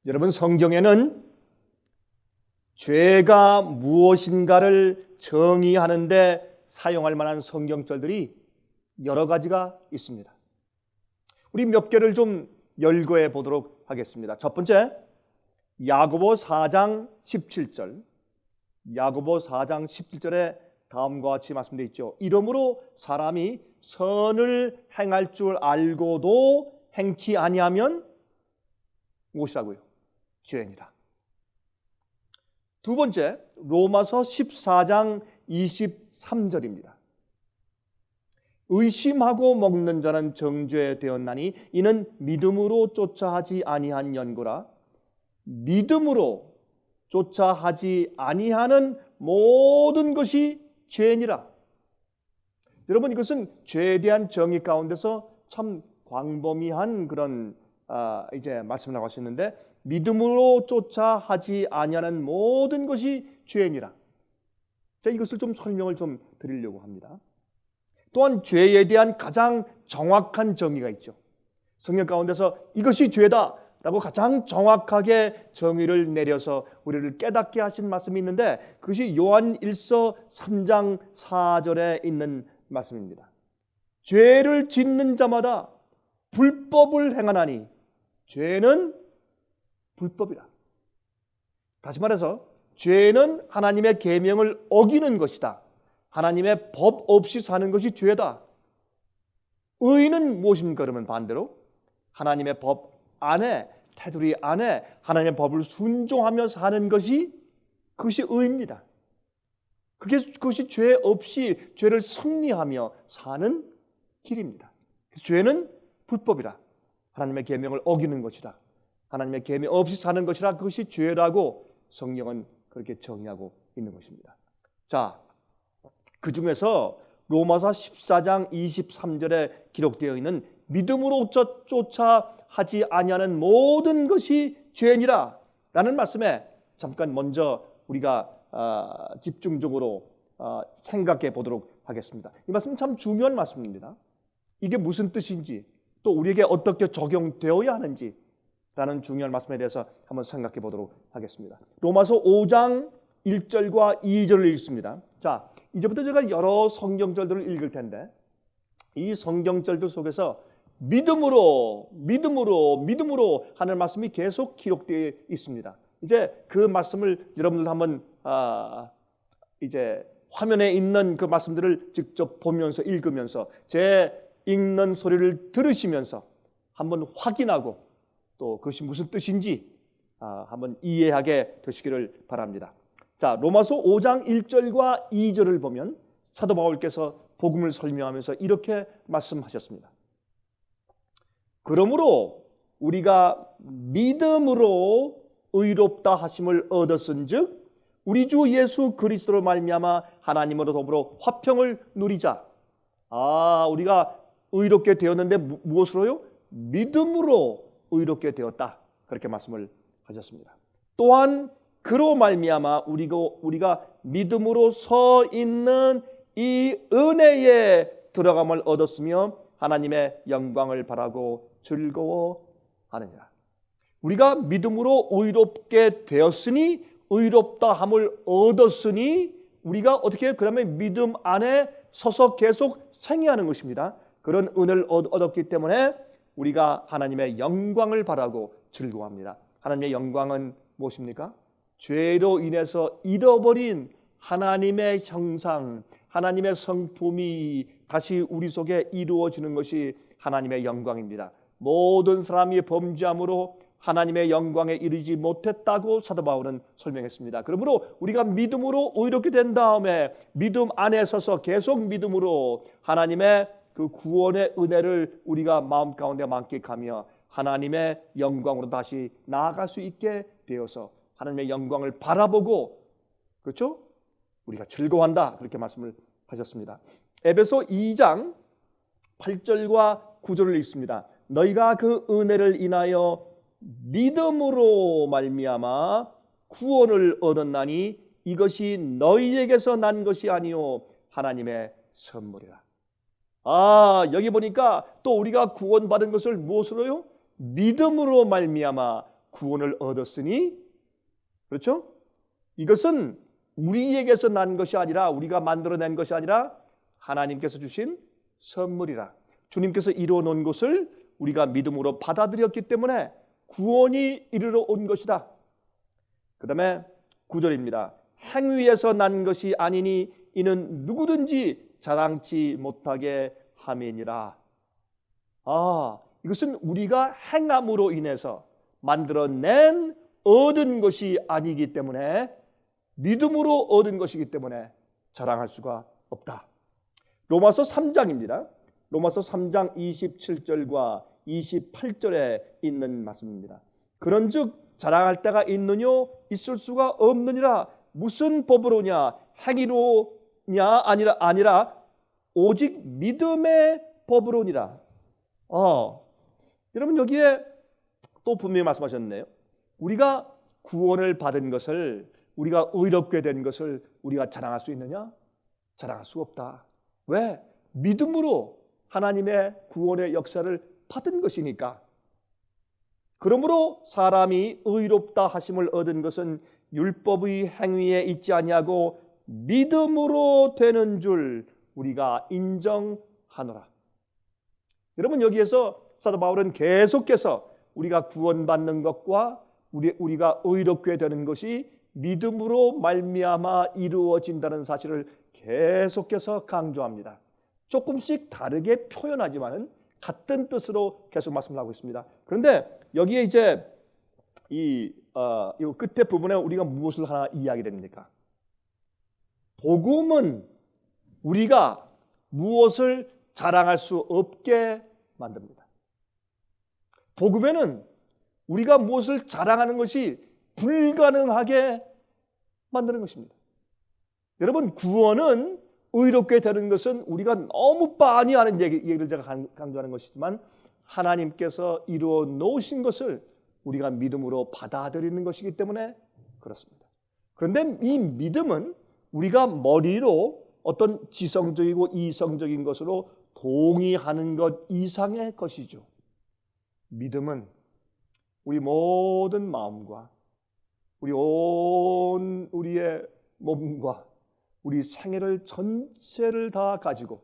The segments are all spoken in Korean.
여러분, 성경에는 죄가 무엇인가를 정의하는데 사용할 만한 성경절들이 여러 가지가 있습니다. 우리 몇 개를 좀 열거해 보도록 하겠습니다. 첫 번째, 야고보 4장 17절. 야고보 4장 17절에 다음과 같이 말씀되어 있죠. 이러므로 사람이 선을 행할 줄 알고도 행치 아니하면 무엇이라고요? 죄니라. 두 번째, 로마서 14장 23절입니다. 의심하고 먹는 자는 정죄되었나니 이는 믿음으로 쫓아 하지 아니한 연고라. 믿음으로 쫓아 하지 아니하는 모든 것이 죄니라. 여러분, 이것은 죄에 대한 정의 가운데서 참 광범위한 그런 이제 말씀을 하고 있는데, 믿음으로 쫓아 하지 아니하는 모든 것이 죄니라. 자, 이것을 좀 설명을 좀 드리려고 합니다. 또한 죄에 대한 가장 정확한 정의가 있죠. 성경 가운데서 이것이 죄다 라고 가장 정확하게 정의를 내려서 우리를 깨닫게 하신 말씀이 있는데, 그것이 요한 1서 3장 4절에 있는 말씀입니다. 죄를 짓는 자마다 불법을 행하나니 죄는 불법이라. 다시 말해서 죄는 하나님의 계명을 어기는 것이다. 하나님의 법 없이 사는 것이 죄다. 의는 무엇입니까? 그러면 반대로 하나님의 법 안에, 테두리 안에 하나님의 법을 순종하며 사는 것이, 그것이 의입니다. 그것이 죄 없이 죄를 승리하며 사는 길입니다. 죄는 불법이라. 하나님의 계명을 어기는 것이라. 하나님의 계명 없이 사는 것이라. 그것이 죄라고 성경은 그렇게 정의하고 있는 것입니다. 자, 그 중에서 로마서 14장 23절에 기록되어 있는 믿음으로 쫓아 하지 아니하는 모든 것이 죄니라 라는 말씀에 잠깐 먼저 우리가 집중적으로 생각해 보도록 하겠습니다. 이 말씀은 참 중요한 말씀입니다. 이게 무슨 뜻인지, 또 우리에게 어떻게 적용되어야 하는지 라는 중요한 말씀에 대해서 한번 생각해 보도록 하겠습니다. 로마서 5장 1절과 2절을 읽습니다. 자, 이제부터 제가 여러 성경절들을 읽을 텐데, 이 성경절들 속에서 믿음으로 하는 말씀이 계속 기록되어 있습니다. 이제 그 말씀을 여러분들 한번 이제 화면에 있는 그 말씀들을 직접 보면서, 읽으면서, 제 읽는 소리를 들으시면서 한번 확인하고 또 그것이 무슨 뜻인지 한번 이해하게 되시기를 바랍니다. 자, 로마서 5장 1절과 2절을 보면 사도 바울께서 복음을 설명하면서 이렇게 말씀하셨습니다. 그러므로 우리가 믿음으로 의롭다 하심을 얻었은즉 우리 주 예수 그리스도로 말미암아 하나님으로 더불어 화평을 누리자. 우리가 의롭게 되었는데 무엇으로요? 믿음으로 의롭게 되었다. 그렇게 말씀을 하셨습니다. 또한 그로 말미암아 우리가 믿음으로 서 있는 이 은혜에 들어감을 얻었으며 하나님의 영광을 바라고 즐거워하느니라. 우리가 믿음으로 의롭게 되었으니, 의롭다 함을 얻었으니 우리가 어떻게 해요? 그 다음에 믿음 안에 서서 계속 생애하는 것입니다. 그런 은혜를 얻었기 때문에 우리가 하나님의 영광을 바라고 즐거워합니다. 하나님의 영광은 무엇입니까? 죄로 인해서 잃어버린 하나님의 형상, 하나님의 성품이 다시 우리 속에 이루어지는 것이 하나님의 영광입니다. 모든 사람이 범죄함으로 하나님의 영광에 이르지 못했다고 사도 바울은 설명했습니다. 그러므로 우리가 믿음으로 의롭게 된 다음에 믿음 안에 서서 계속 믿음으로 하나님의 그 구원의 은혜를 우리가 마음 가운데 만끽하며 하나님의 영광으로 다시 나아갈 수 있게 되어서 하나님의 영광을 바라보고, 그렇죠? 우리가 즐거워한다. 그렇게 말씀을 하셨습니다. 에베소 2장 8절과 9절을 읽습니다. 너희가 그 은혜를 인하여 믿음으로 말미암아 구원을 얻었나니 이것이 너희에게서 난 것이 아니요 하나님의 선물이라. 여기 보니까 또 우리가 구원받은 것을 무엇으로요? 믿음으로 말미암아 구원을 얻었으니, 그렇죠? 이것은 우리에게서 난 것이 아니라, 우리가 만들어낸 것이 아니라 하나님께서 주신 선물이라. 주님께서 이루어 놓은 것을 우리가 믿음으로 받아들였기 때문에 구원이 이르러 온 것이다. 그 다음에 9절입니다. 행위에서 난 것이 아니니 이는 누구든지 자랑치 못하게 함이니라. 이것은 우리가 행함으로 인해서 만들어낸 얻은 것이 아니기 때문에, 믿음으로 얻은 것이기 때문에 자랑할 수가 없다. 로마서 3장입니다. 로마서 3장 27절과 28절에 있는 말씀입니다. 그런즉 자랑할 때가 있느뇨 있을 수가 없느니라. 무슨 법으로냐? 행위로냐? 아니라 오직 믿음의 법으로니라. 여러분, 여기에 또 분명히 말씀하셨네요. 우리가 구원을 받은 것을, 우리가 의롭게 된 것을 우리가 자랑할 수 있느냐? 자랑할 수 없다. 왜? 믿음으로 하나님의 구원의 역사를 받은 것이니까. 그러므로 사람이 의롭다 하심을 얻은 것은 율법의 행위에 있지 아니하고 믿음으로 되는 줄 우리가 인정하노라. 여러분, 여기에서 사도 바울은 계속해서 우리가 구원받는 것과 우리가 의롭게 되는 것이 믿음으로 말미암아 이루어진다는 사실을 계속해서 강조합니다. 조금씩 다르게 표현하지만은 같은 뜻으로 계속 말씀을 하고 있습니다. 그런데 여기에 이제 이 끝에 부분에 우리가 무엇을 하나 이야기됩니까? 복음은 우리가 무엇을 자랑할 수 없게 만듭니다. 복음에는 우리가 무엇을 자랑하는 것이 불가능하게 만드는 것입니다. 여러분, 구원은, 의롭게 되는 것은 우리가 너무 많이 하는 얘기를 제가 강조하는 것이지만 하나님께서 이루어 놓으신 것을 우리가 믿음으로 받아들이는 것이기 때문에 그렇습니다. 그런데 이 믿음은 우리가 머리로 어떤 지성적이고 이성적인 것으로 동의하는 것 이상의 것이죠. 믿음은 우리 모든 마음과 우리의 몸과 우리 생애를 전체를 다 가지고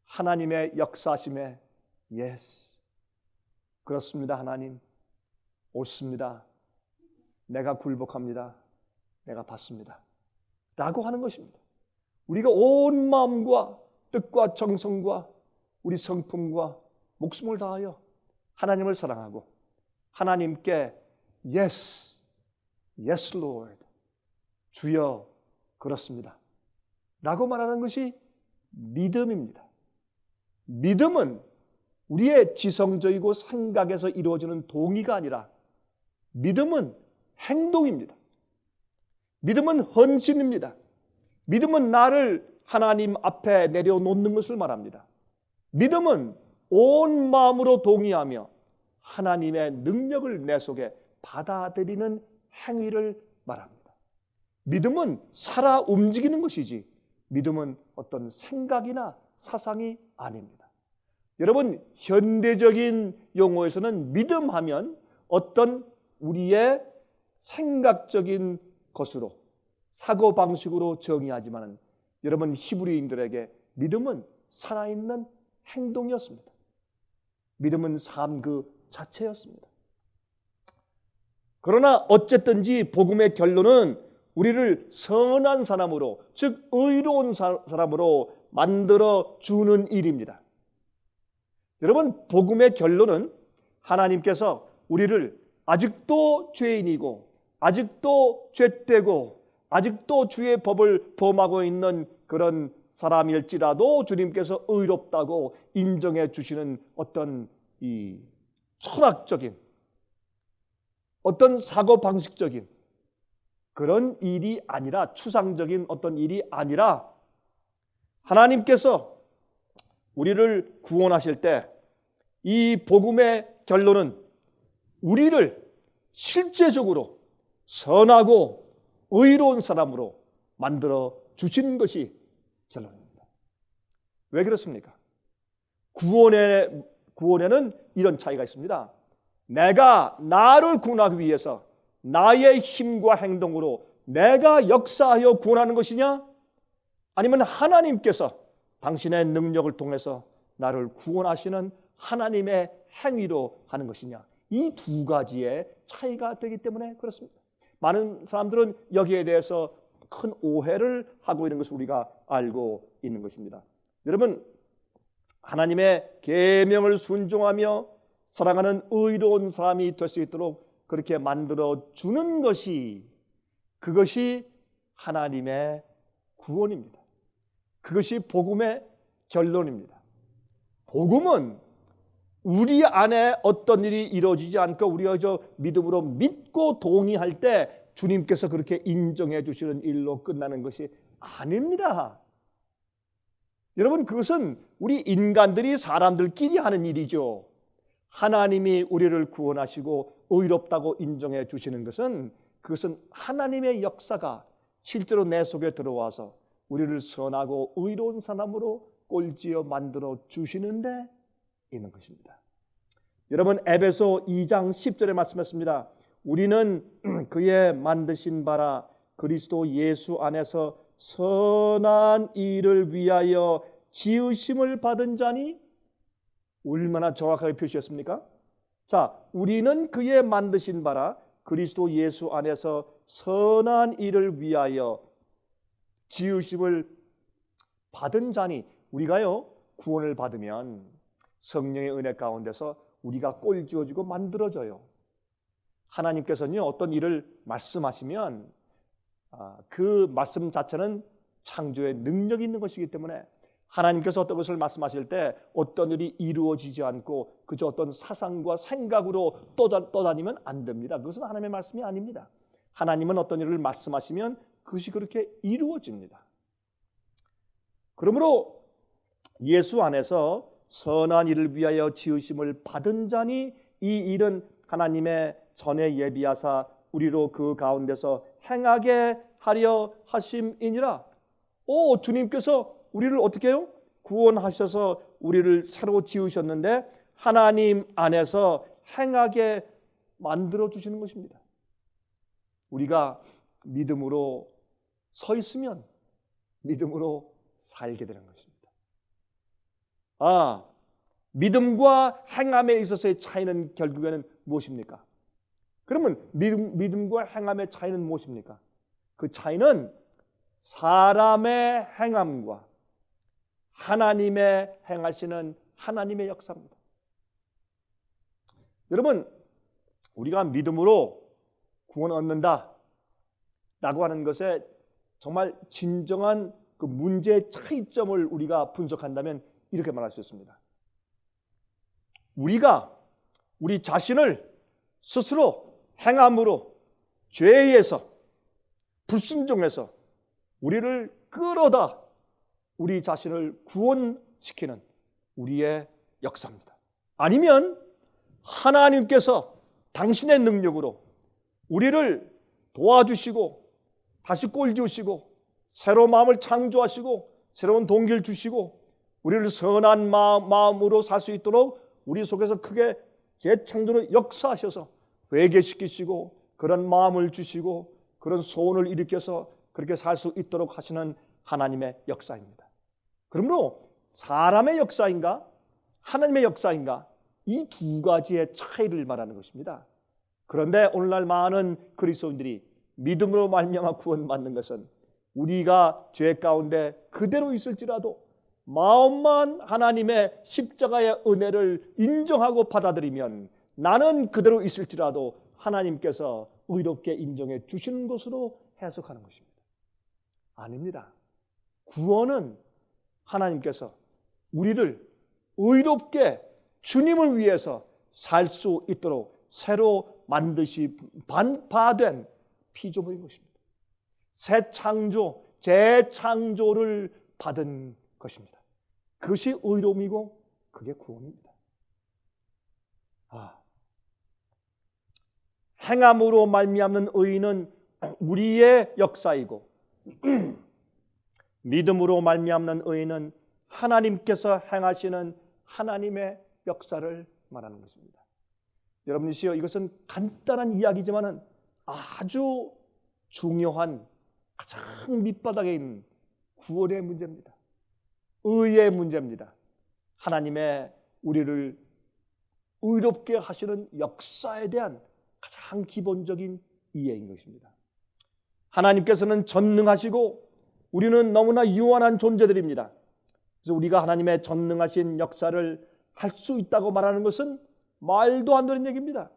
하나님의 역사심에 yes, 그렇습니다. 하나님, 옳습니다. 내가 굴복합니다. 내가 받습니다. 라고 하는 것입니다. 우리가 온 마음과 뜻과 정성과 우리 성품과 목숨을 다하여 하나님을 사랑하고 하나님께 yes, yes Lord, 주여 그렇습니다 라고 말하는 것이 믿음입니다. 믿음은 우리의 지성적이고 생각에서 이루어지는 동의가 아니라 믿음은 행동입니다. 믿음은 헌신입니다. 믿음은 나를 하나님 앞에 내려놓는 것을 말합니다. 믿음은 온 마음으로 동의하며 하나님의 능력을 내 속에 받아들이는 행위를 말합니다. 믿음은 살아 움직이는 것이지 믿음은 어떤 생각이나 사상이 아닙니다. 여러분, 현대적인 용어에서는 믿음하면 어떤 우리의 생각적인 것으로, 사고방식으로 정의하지만 여러분, 히브리인들에게 믿음은 살아있는 행동이었습니다. 믿음은 삶 그 자체였습니다. 그러나 어쨌든지 복음의 결론은 우리를 선한 사람으로, 즉 의로운 사람으로 만들어 주는 일입니다. 여러분, 복음의 결론은 하나님께서 우리를 아직도 죄인이고 아직도 죄되고 아직도 주의 법을 범하고 있는 그런 사람일지라도 주님께서 의롭다고 인정해 주시는 어떤 이 철학적인, 어떤 사고방식적인 그런 일이 아니라, 추상적인 어떤 일이 아니라 하나님께서 우리를 구원하실 때 이 복음의 결론은 우리를 실제적으로 선하고 의로운 사람으로 만들어 주시는 것이 결론입니다. 왜 그렇습니까? 구원에는 이런 차이가 있습니다. 내가 나를 구원하기 위해서 나의 힘과 행동으로 내가 역사하여 구원하는 것이냐? 아니면 하나님께서 당신의 능력을 통해서 나를 구원하시는 하나님의 행위로 하는 것이냐? 이 두 가지의 차이가 되기 때문에 그렇습니다. 많은 사람들은 여기에 대해서 큰 오해를 하고 있는 것을 우리가 알고 있는 것입니다. 여러분, 하나님의 계명을 순종하며 살아가는 의로운 사람이 될 수 있도록 그렇게 만들어 주는 것이, 그것이 하나님의 구원입니다. 그것이 복음의 결론입니다. 복음은 우리 안에 어떤 일이 이루어지지 않고 우리가 믿음으로 믿고 동의할 때 주님께서 그렇게 인정해 주시는 일로 끝나는 것이 아닙니다. 여러분, 그것은 우리 인간들이 사람들끼리 하는 일이죠. 하나님이 우리를 구원하시고 의롭다고 인정해 주시는 것은, 그것은 하나님의 역사가 실제로 내 속에 들어와서 우리를 선하고 의로운 사람으로 꼴지어 만들어 주시는데 있는 것입니다. 여러분, 에베소 2장 10절에 말씀했습니다. 우리는 그의 만드신 바라 그리스도 예수 안에서 선한 일을 위하여 지으심을 받은 자니. 얼마나 정확하게 표시했습니까? 자, 우리는 그의 만드신 바라 그리스도 예수 안에서 선한 일을 위하여 지으심을 받은 자니. 우리가요, 구원을 받으면 성령의 은혜 가운데서 우리가 꼴 지어지고 만들어져요. 하나님께서는요, 어떤 일을 말씀하시면 그 말씀 자체는 창조의 능력이 있는 것이기 때문에 하나님께서 어떤 것을 말씀하실 때 어떤 일이 이루어지지 않고 그저 어떤 사상과 생각으로 떠다니면 안 됩니다. 그것은 하나님의 말씀이 아닙니다. 하나님은 어떤 일을 말씀하시면 그것이 그렇게 이루어집니다. 그러므로 예수 안에서 선한 일을 위하여 지으심을 받은 자니 이 일은 하나님의 전에 예비하사 우리로 그 가운데서 행하게 하려 하심이니라. 주님께서 우리를 어떻게 해요? 구원하셔서 우리를 새로 지으셨는데 하나님 안에서 행하게 만들어 주시는 것입니다. 우리가 믿음으로 서 있으면 믿음으로 살게 되는 것입니다. 믿음과 행함에 있어서의 차이는 결국에는 무엇입니까? 그러면 믿음과 행함의 차이는 무엇입니까? 그 차이는 사람의 행함과 하나님의 행하시는 하나님의 역사입니다. 여러분, 우리가 믿음으로 구원 얻는다 라고 하는 것에 정말 진정한 그 문제의 차이점을 우리가 분석한다면 이렇게 말할 수 있습니다. 우리가 우리 자신을 스스로 행함으로 죄에 의해서 불순종해서 우리를 끌어다 우리 자신을 구원시키는 우리의 역사입니다. 아니면 하나님께서 당신의 능력으로 우리를 도와주시고 다시 꼴지으시고 새로운 마음을 창조하시고 새로운 동기를 주시고 우리를 선한 마음으로 살 수 있도록 우리 속에서 크게 재창조로 역사하셔서 회개시키시고 그런 마음을 주시고 그런 소원을 일으켜서 그렇게 살 수 있도록 하시는 하나님의 역사입니다. 그러므로 사람의 역사인가 하나님의 역사인가, 이 두 가지의 차이를 말하는 것입니다. 그런데 오늘날 많은 그리스도인들이 믿음으로 말미암아 구원받는 것은 우리가 죄 가운데 그대로 있을지라도 마음만 하나님의 십자가의 은혜를 인정하고 받아들이면 나는 그대로 있을지라도 하나님께서 의롭게 인정해 주시는 것으로 해석하는 것입니다. 아닙니다. 구원은 하나님께서 우리를 의롭게 주님을 위해서 살 수 있도록 새로 만드시 바된 피조물인 것입니다. 새 창조, 재창조를 받은 것입니다. 그것이 의로움이고 그게 구원입니다. 행함으로 말미암는 의는 우리의 역사이고 믿음으로 말미암는 의는 하나님께서 행하시는 하나님의 역사를 말하는 것입니다. 여러분이시여, 이것은 간단한 이야기지만은 아주 중요한, 가장 밑바닥에 있는 구원의 문제입니다. 의의 문제입니다. 하나님의 우리를 의롭게 하시는 역사에 대한 가장 기본적인 이해인 것입니다. 하나님께서는 전능하시고 우리는 너무나 유한한 존재들입니다. 그래서 우리가 하나님의 전능하신 역사를 할 수 있다고 말하는 것은 말도 안 되는 얘기입니다.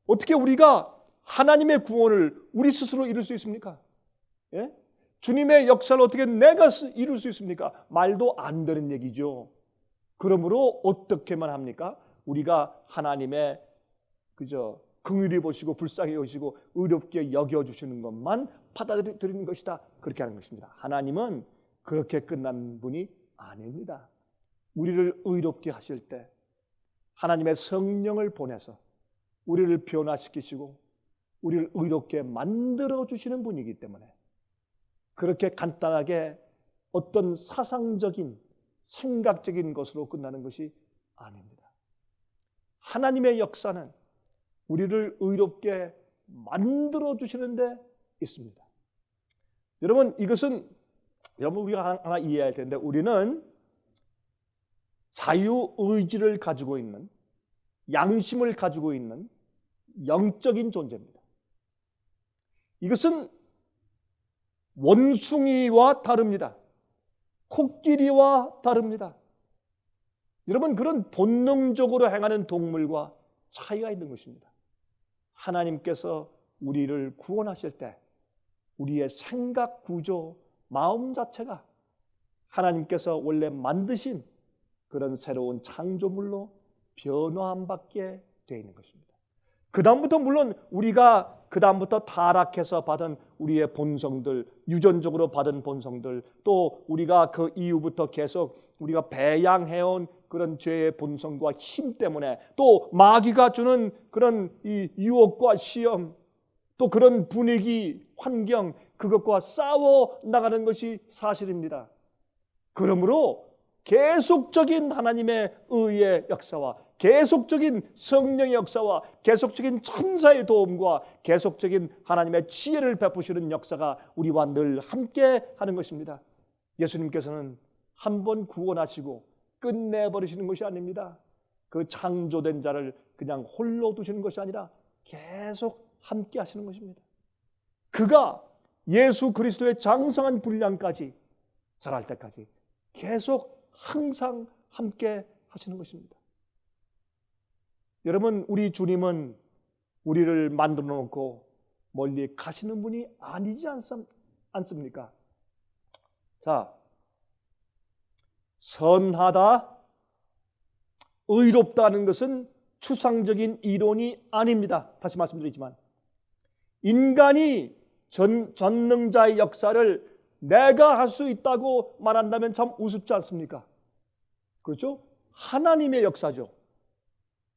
어떻게 우리가 하나님의 구원을 우리 스스로 이룰 수 있습니까? 예? 주님의 역사를 어떻게 내가 이룰 수 있습니까? 말도 안 되는 얘기죠. 그러므로 어떻게만 합니까? 우리가 하나님의 그저 긍휼히 보시고 불쌍히 여기시고 의롭게 여겨주시는 것만 받아들이는 것이다, 그렇게 하는 것입니다. 하나님은 그렇게 끝난 분이 아닙니다. 우리를 의롭게 하실 때 하나님의 성령을 보내서 우리를 변화시키시고 우리를 의롭게 만들어주시는 분이기 때문에 그렇게 간단하게 어떤 사상적인 생각적인 것으로 끝나는 것이 아닙니다. 하나님의 역사는 우리를 의롭게 만들어주시는 데 있습니다. 여러분, 이것은 우리가 하나 이해해야 되는데, 우리는 자유의지를 가지고 있는, 양심을 가지고 있는 영적인 존재입니다. 이것은 원숭이와 다릅니다. 코끼리와 다릅니다. 여러분, 그런 본능적으로 행하는 동물과 차이가 있는 것입니다. 하나님께서 우리를 구원하실 때 우리의 생각 구조, 마음 자체가 하나님께서 원래 만드신 그런 새로운 창조물로 변화함밖에 되어 있는 것입니다. 그 다음부터 물론 우리가 타락해서 받은 우리의 본성들, 유전적으로 받은 본성들, 또 우리가 그 이후부터 계속 우리가 배양해온 그런 죄의 본성과 힘 때문에, 또 마귀가 주는 그런 이 유혹과 시험, 또 그런 분위기, 환경, 그것과 싸워 나가는 것이 사실입니다. 그러므로 계속적인 하나님의 의의 역사와 계속적인 성령의 역사와 계속적인 천사의 도움과 계속적인 하나님의 지혜를 베푸시는 역사가 우리와 늘 함께 하는 것입니다. 예수님께서는 한 번 구원하시고 끝내버리시는 것이 아닙니다. 그 창조된 자를 그냥 홀로 두시는 것이 아니라 계속 함께 하시는 것입니다. 그가 예수 그리스도의 장성한 분량까지 자랄 때까지 계속 항상 함께 하시는 것입니다. 여러분, 우리 주님은 우리를 만들어 놓고 멀리 가시는 분이 아니지 않습니까? 자, 선하다, 의롭다는 것은 추상적인 이론이 아닙니다. 다시 말씀드리지만 인간이 전능자의 역사를 내가 할 수 있다고 말한다면 참 우습지 않습니까? 그렇죠? 하나님의 역사죠.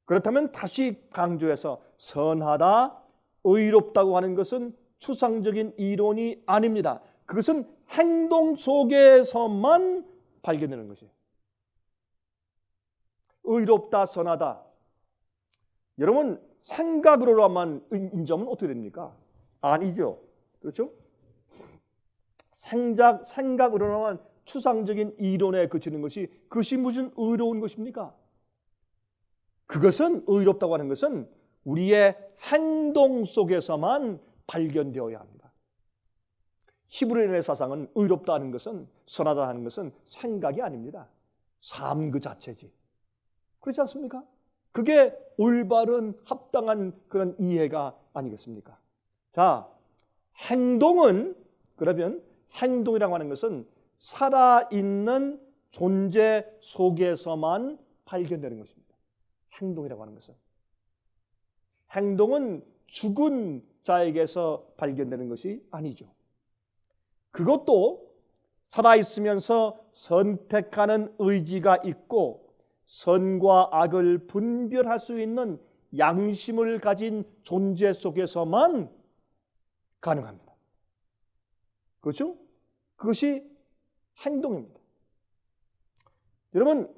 그렇다면 다시 강조해서 선하다, 의롭다고 하는 것은 추상적인 이론이 아닙니다. 그것은 행동 속에서만 발견되는 것이에요. 의롭다, 선하다. 여러분, 생각으로만 인정은 어떻게 됩니까? 아니죠. 그렇죠? 생각으로만 추상적인 이론에 그치는 그것이 무슨 의로운 것입니까? 그것은, 의롭다고 하는 것은 우리의 행동 속에서만 발견되어야 합니다. 히브리인의 사상은 의롭다 하는 것은, 선하다 하는 것은 생각이 아닙니다. 삶 그 자체지. 그렇지 않습니까? 그게 올바른 합당한 그런 이해가 아니겠습니까? 자, 행동은, 그러면 행동이라고 하는 것은 살아있는 존재 속에서만 발견되는 것입니다. 행동이라고 하는 것은. 행동은 죽은 자에게서 발견되는 것이 아니죠. 그것도 살아있으면서 선택하는 의지가 있고 선과 악을 분별할 수 있는 양심을 가진 존재 속에서만 가능합니다. 그렇죠? 그것이 행동입니다. 여러분,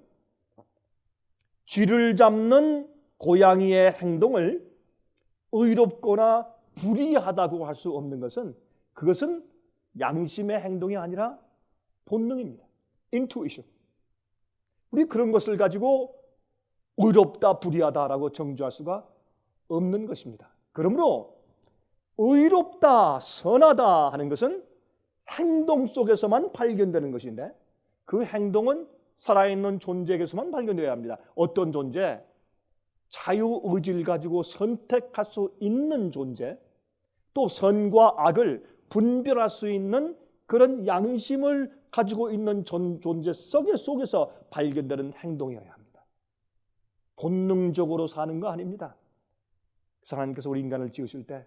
쥐를 잡는 고양이의 행동을 의롭거나 불의하다고 할 수 없는 것은 그것은 양심의 행동이 아니라 본능입니다. intuition. 우리 그런 것을 가지고 의롭다 불의하다라고 정죄할 수가 없는 것입니다. 그러므로 의롭다 선하다 하는 것은 행동 속에서만 발견되는 것인데 그 행동은 살아있는 존재에게서만 발견되어야 합니다. 어떤 존재? 자유의지를 가지고 선택할 수 있는 존재, 또 선과 악을 분별할 수 있는 그런 양심을 가지고 있는 존재 속에서 발견되는 행동이어야 합니다. 본능적으로 사는 거 아닙니다. 하나님께서 우리 인간을 지으실 때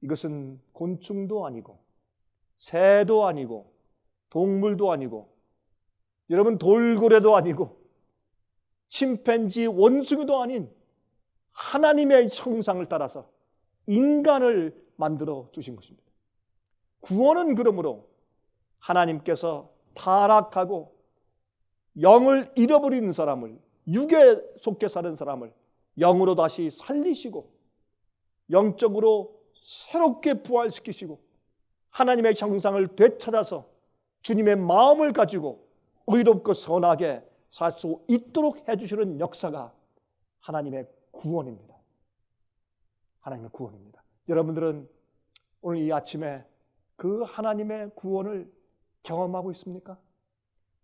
이것은 곤충도 아니고 새도 아니고 동물도 아니고 여러분 돌고래도 아니고 침팬지 원숭이도 아닌 하나님의 형상을 따라서 인간을 만들어 주신 것입니다. 구원은 그러므로 하나님께서 타락하고 영을 잃어버리는 사람을, 육에 속해 사는 사람을 영으로 다시 살리시고 영적으로 새롭게 부활시키시고 하나님의 형상을 되찾아서 주님의 마음을 가지고 의롭고 선하게 살 수 있도록 해주시는 역사가 하나님의 구원입니다. 하나님의 구원입니다. 여러분들은 오늘 이 아침에 그 하나님의 구원을 경험하고 있습니까?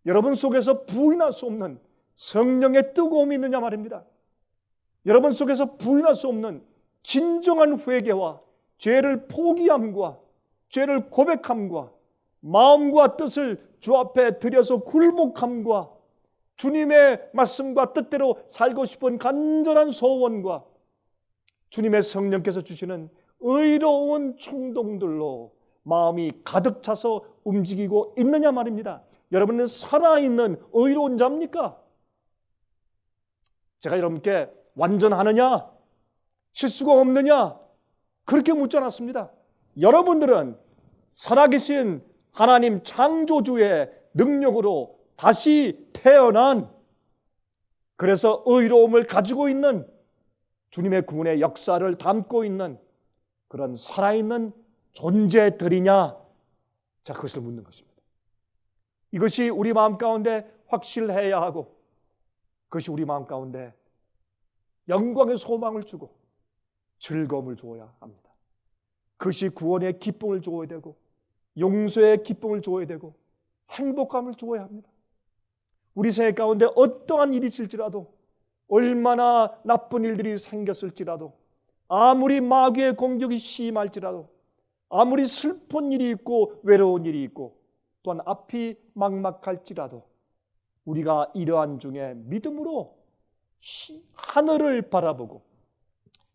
여러분 속에서 부인할 수 없는 성령의 뜨거움이 있느냐 말입니다. 여러분 속에서 부인할 수 없는 진정한 회개와 죄를 포기함과 죄를 고백함과 마음과 뜻을 주 앞에 들여서 굴복함과 주님의 말씀과 뜻대로 살고 싶은 간절한 소원과 주님의 성령께서 주시는 의로운 충동들로 마음이 가득 차서 움직이고 있느냐 말입니다. 여러분은 살아있는 의로운 자입니까? 제가 여러분께 완전하느냐? 실수가 없느냐? 그렇게 묻지 않았습니다. 여러분들은 살아계신 하나님 창조주의 능력으로 다시 태어난, 그래서 의로움을 가지고 있는 주님의 구원의 역사를 담고 있는 그런 살아있는 존재들이냐? 자, 그것을 묻는 것입니다. 이것이 우리 마음 가운데 확실해야 하고 그것이 우리 마음 가운데 영광의 소망을 주고 즐거움을 주어야 합니다. 그것이 구원의 기쁨을 주어야 되고 용서의 기쁨을 주어야 되고 행복감을 주어야 합니다. 우리 생애 가운데 어떠한 일이 있을지라도, 얼마나 나쁜 일들이 생겼을지라도, 아무리 마귀의 공격이 심할지라도, 아무리 슬픈 일이 있고 외로운 일이 있고 또한 앞이 막막할지라도 우리가 이러한 중에 믿음으로 하늘을 바라보고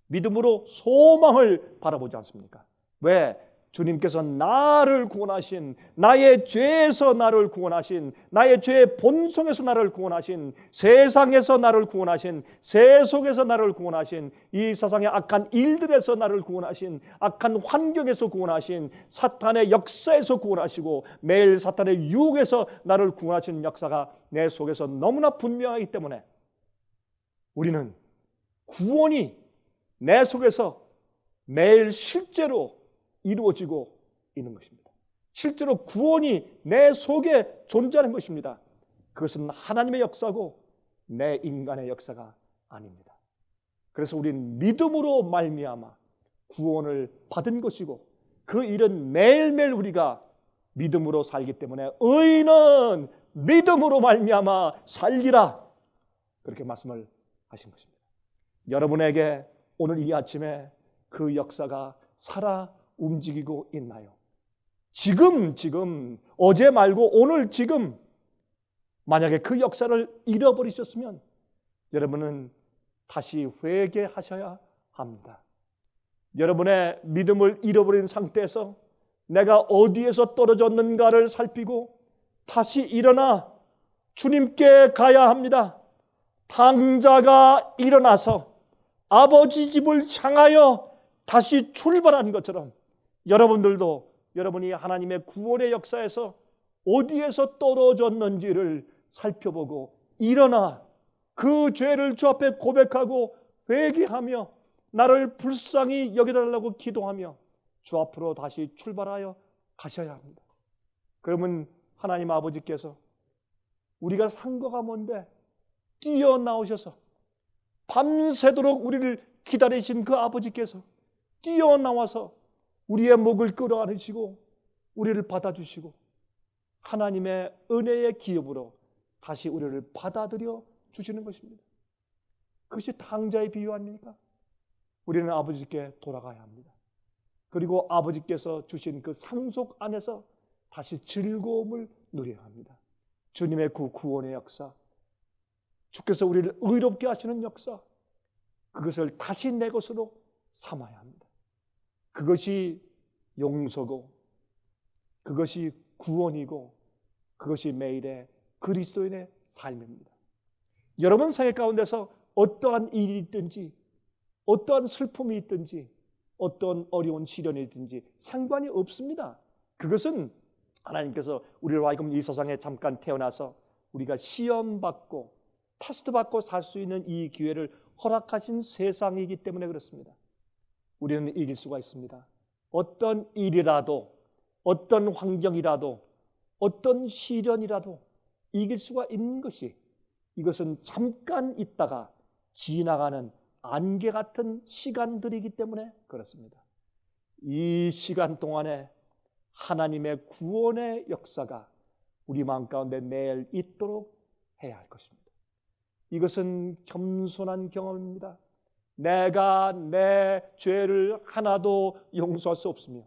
믿음으로 소망을 바라보지 않습니까? 왜? 주님께서 나를 구원하신, 나의 죄에서 나를 구원하신, 나의 죄의 본성에서 나를 구원하신, 세상에서 나를 구원하신, 세속에서 나를 구원하신, 이 세상의 악한 일들에서 나를 구원하신, 악한 환경에서 구원하신, 사탄의 역사에서 구원하시고 매일 사탄의 유혹에서 나를 구원하시는 역사가 내 속에서 너무나 분명하기 때문에 우리는 구원이 내 속에서 매일 실제로 이루어지고 있는 것입니다. 실제로 구원이 내 속에 존재하는 것입니다. 그것은 하나님의 역사고 내 인간의 역사가 아닙니다. 그래서 우리는 믿음으로 말미암아 구원을 받은 것이고 그 일은 매일매일 우리가 믿음으로 살기 때문에 의인은 믿음으로 말미암아 살리라, 그렇게 말씀을 하신 것입니다. 여러분에게 오늘 이 아침에 그 역사가 살아 움직이고 있나요? 지금 어제 말고 오늘 지금 만약에 그 역사를 잃어버리셨으면 여러분은 다시 회개하셔야 합니다. 여러분의 믿음을 잃어버린 상태에서 내가 어디에서 떨어졌는가를 살피고 다시 일어나 주님께 가야 합니다. 탕자가 일어나서 아버지 집을 향하여 다시 출발한 것처럼 여러분들도 여러분이 하나님의 구원의 역사에서 어디에서 떨어졌는지를 살펴보고 일어나 그 죄를 주 앞에 고백하고 회개하며 나를 불쌍히 여겨달라고 기도하며 주 앞으로 다시 출발하여 가셔야 합니다. 그러면 하나님 아버지께서 우리가 산 거가 뭔데 뛰어나오셔서 밤새도록 우리를 기다리신 그 아버지께서 뛰어나와서 우리의 목을 끌어안으시고 우리를 받아주시고 하나님의 은혜의 기업으로 다시 우리를 받아들여 주시는 것입니다. 그것이 탕자의 비유 아닙니까? 우리는 아버지께 돌아가야 합니다. 그리고 아버지께서 주신 그 상속 안에서 다시 즐거움을 누려야 합니다. 주님의 구원의 역사, 주께서 우리를 의롭게 하시는 역사, 그것을 다시 내 것으로 삼아야 합니다. 그것이 용서고 그것이 구원이고 그것이 매일의 그리스도인의 삶입니다. 여러분 생애 가운데서 어떠한 일이 있든지 어떠한 슬픔이 있든지 어떤 어려운 시련이 있든지 상관이 없습니다. 그것은 하나님께서 우리로 하여금 이 세상에 잠깐 태어나서 우리가 시험받고 테스트받고 살 수 있는 이 기회를 허락하신 세상이기 때문에 그렇습니다. 우리는 이길 수가 있습니다. 어떤 일이라도 어떤 환경이라도 어떤 시련이라도 이길 수가 있는 것이 이것은 잠깐 있다가 지나가는 안개 같은 시간들이기 때문에 그렇습니다. 이 시간 동안에 하나님의 구원의 역사가 우리 마음 가운데 매일 있도록 해야 할 것입니다. 이것은 겸손한 경험입니다. 내가 내 죄를 하나도 용서할 수 없으며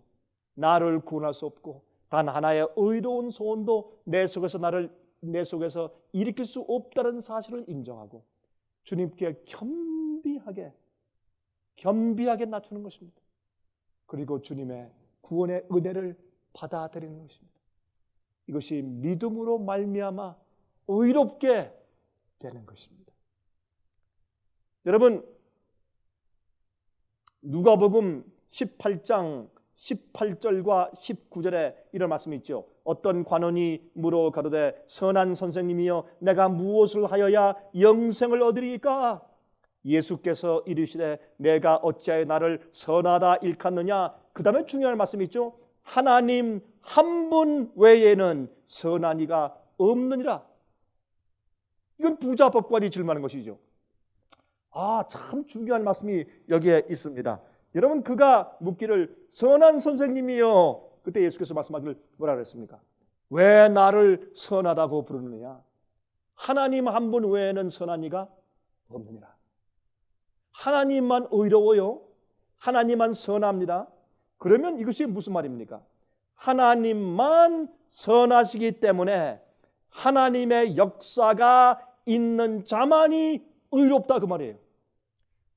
나를 구원할 수 없고 단 하나의 의로운 소원도 내 속에서 일으킬 수 없다는 사실을 인정하고 주님께 겸비하게 낮추는 것입니다. 그리고 주님의 구원의 은혜를 받아들이는 것입니다. 이것이 믿음으로 말미암아 의롭게 되는 것입니다. 여러분, 누가복음 18장 18절과 19절에 이런 말씀이 있죠. 어떤 관원이 물어 가로되 선한 선생님이여 내가 무엇을 하여야 영생을 얻으리까? 예수께서 이르시되 내가 어찌하여 나를 선하다 일컫느냐? 그 다음에 중요한 말씀이 있죠. 하나님 한 분 외에는 선한 이가 없느니라. 이건 부자 법관이 질문하는 것이죠. 참 중요한 말씀이 여기에 있습니다. 여러분, 그가 묻기를 선한 선생님이요. 그때 예수께서 말씀하기를 뭐라 그랬습니까? 왜 나를 선하다고 부르느냐? 하나님 한 분 외에는 선한 이가 없느니라. 하나님만 의로워요. 하나님만 선합니다. 그러면 이것이 무슨 말입니까? 하나님만 선하시기 때문에 하나님의 역사가 있는 자만이 의롭다 그 말이에요.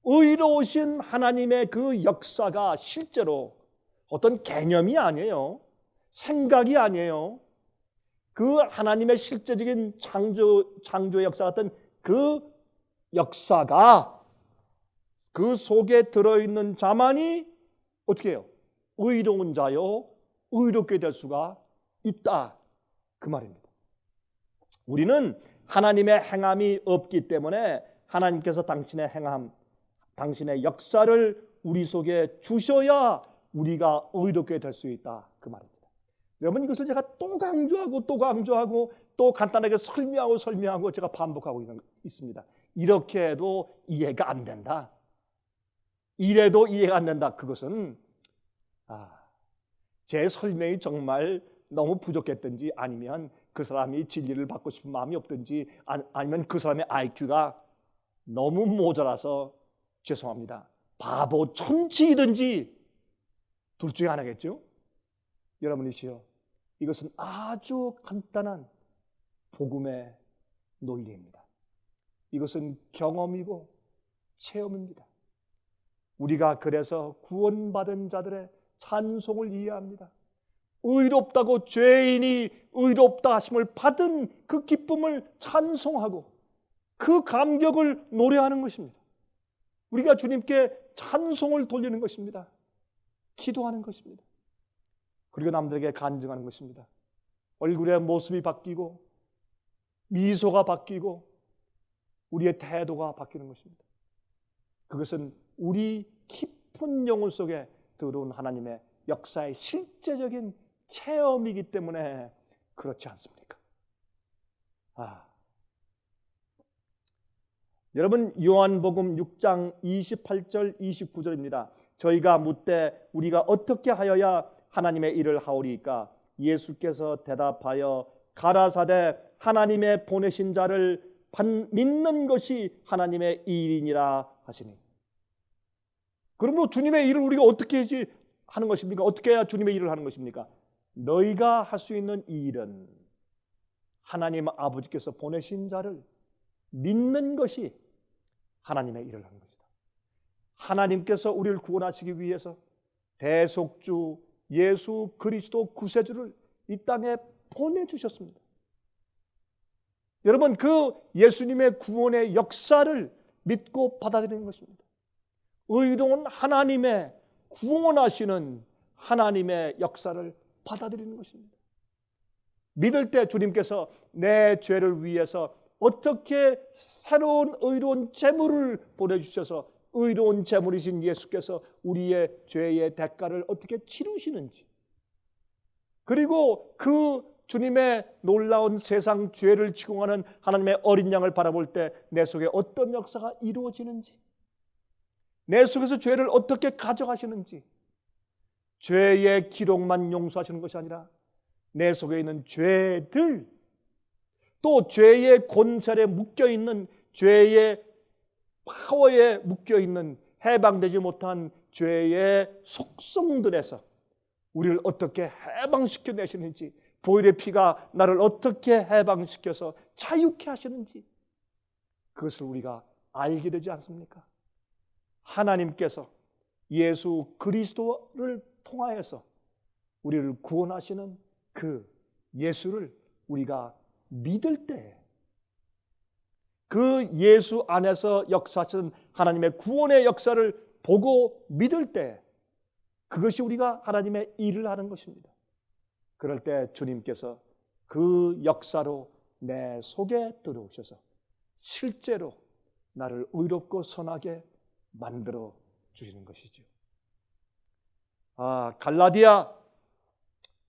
의로우신 하나님의 그 역사가 실제로 어떤 개념이 아니에요. 생각이 아니에요. 그 하나님의 실제적인 창조의 역사 같은 그 역사가 그 속에 들어있는 자만이 어떻게 해요? 의로운 자요, 의롭게 될 수가 있다 그 말입니다. 우리는 하나님의 행함이 없기 때문에 하나님께서 당신의 행함, 당신의 역사를 우리 속에 주셔야 우리가 의롭게 될 수 있다 그 말입니다. 여러분, 이것을 제가 또 강조하고 또 간단하게 설명하고 제가 반복하고 있습니다. 이렇게 해도 이해가 안 된다. 이래도 이해가 안 된다. 그것은 제 설명이 정말 너무 부족했든지 아니면 그 사람이 진리를 받고 싶은 마음이 없든지 아니면 그 사람의 IQ가 너무 모자라서 죄송합니다. 바보 천치이든지 둘 중에 하나겠죠. 여러분이시여, 이것은 아주 간단한 복음의 논리입니다. 이것은 경험이고 체험입니다. 우리가 그래서 구원받은 자들의 찬송을 이해합니다. 의롭다고 죄인이 의롭다 하심을 받은 그 기쁨을 찬송하고 그 감격을 노래하는 것입니다. 우리가 주님께 찬송을 돌리는 것입니다. 기도하는 것입니다. 그리고 남들에게 간증하는 것입니다. 얼굴의 모습이 바뀌고 미소가 바뀌고 우리의 태도가 바뀌는 것입니다. 그것은 우리 깊은 영혼 속에 들어온 하나님의 역사의 실제적인 체험이기 때문에 그렇지 않습니까? 여러분, 요한복음 6장 28절 29절입니다. 저희가 묻되 우리가 어떻게 하여야 하나님의 일을 하오리까? 예수께서 대답하여 가라사대 하나님의 보내신 자를 믿는 것이 하나님의 일이니라 하시니. 그러므로 주님의 일을 우리가 어떻게 하는 것입니까? 어떻게 해야 주님의 일을 하는 것입니까? 너희가 할 수 있는 이 일은 하나님 아버지께서 보내신 자를 믿는 것이 하나님의 일을 하는 것이다. 하나님께서 우리를 구원하시기 위해서 대속주 예수 그리스도 구세주를 이 땅에 보내주셨습니다. 여러분, 그 예수님의 구원의 역사를 믿고 받아들이는 것입니다. 의로운 하나님의 구원하시는 하나님의 역사를 받아들이는 것입니다. 믿을 때 주님께서 내 죄를 위해서 어떻게 새로운 의로운 제물을 보내주셔서 의로운 제물이신 예수께서 우리의 죄의 대가를 어떻게 치르시는지, 그리고 그 주님의 놀라운 세상 죄를 지공하는 하나님의 어린 양을 바라볼 때 내 속에 어떤 역사가 이루어지는지, 내 속에서 죄를 어떻게 가져가시는지, 죄의 기록만 용서하시는 것이 아니라 내 속에 있는 죄들, 또 죄의 권세에 묶여있는, 죄의 파워에 묶여있는 해방되지 못한 죄의 속성들에서 우리를 어떻게 해방시켜 내시는지, 보혈의 피가 나를 어떻게 해방시켜서 자유케 하시는지, 그것을 우리가 알게 되지 않습니까? 하나님께서 예수 그리스도를 통하여서 우리를 구원하시는 그 예수를 우리가 믿을 때, 그 예수 안에서 역사하시는 하나님의 구원의 역사를 보고 믿을 때, 그것이 우리가 하나님의 일을 하는 것입니다. 그럴 때 주님께서 그 역사로 내 속에 들어오셔서 실제로 나를 의롭고 선하게 만들어 주시는 것이죠. 갈라디아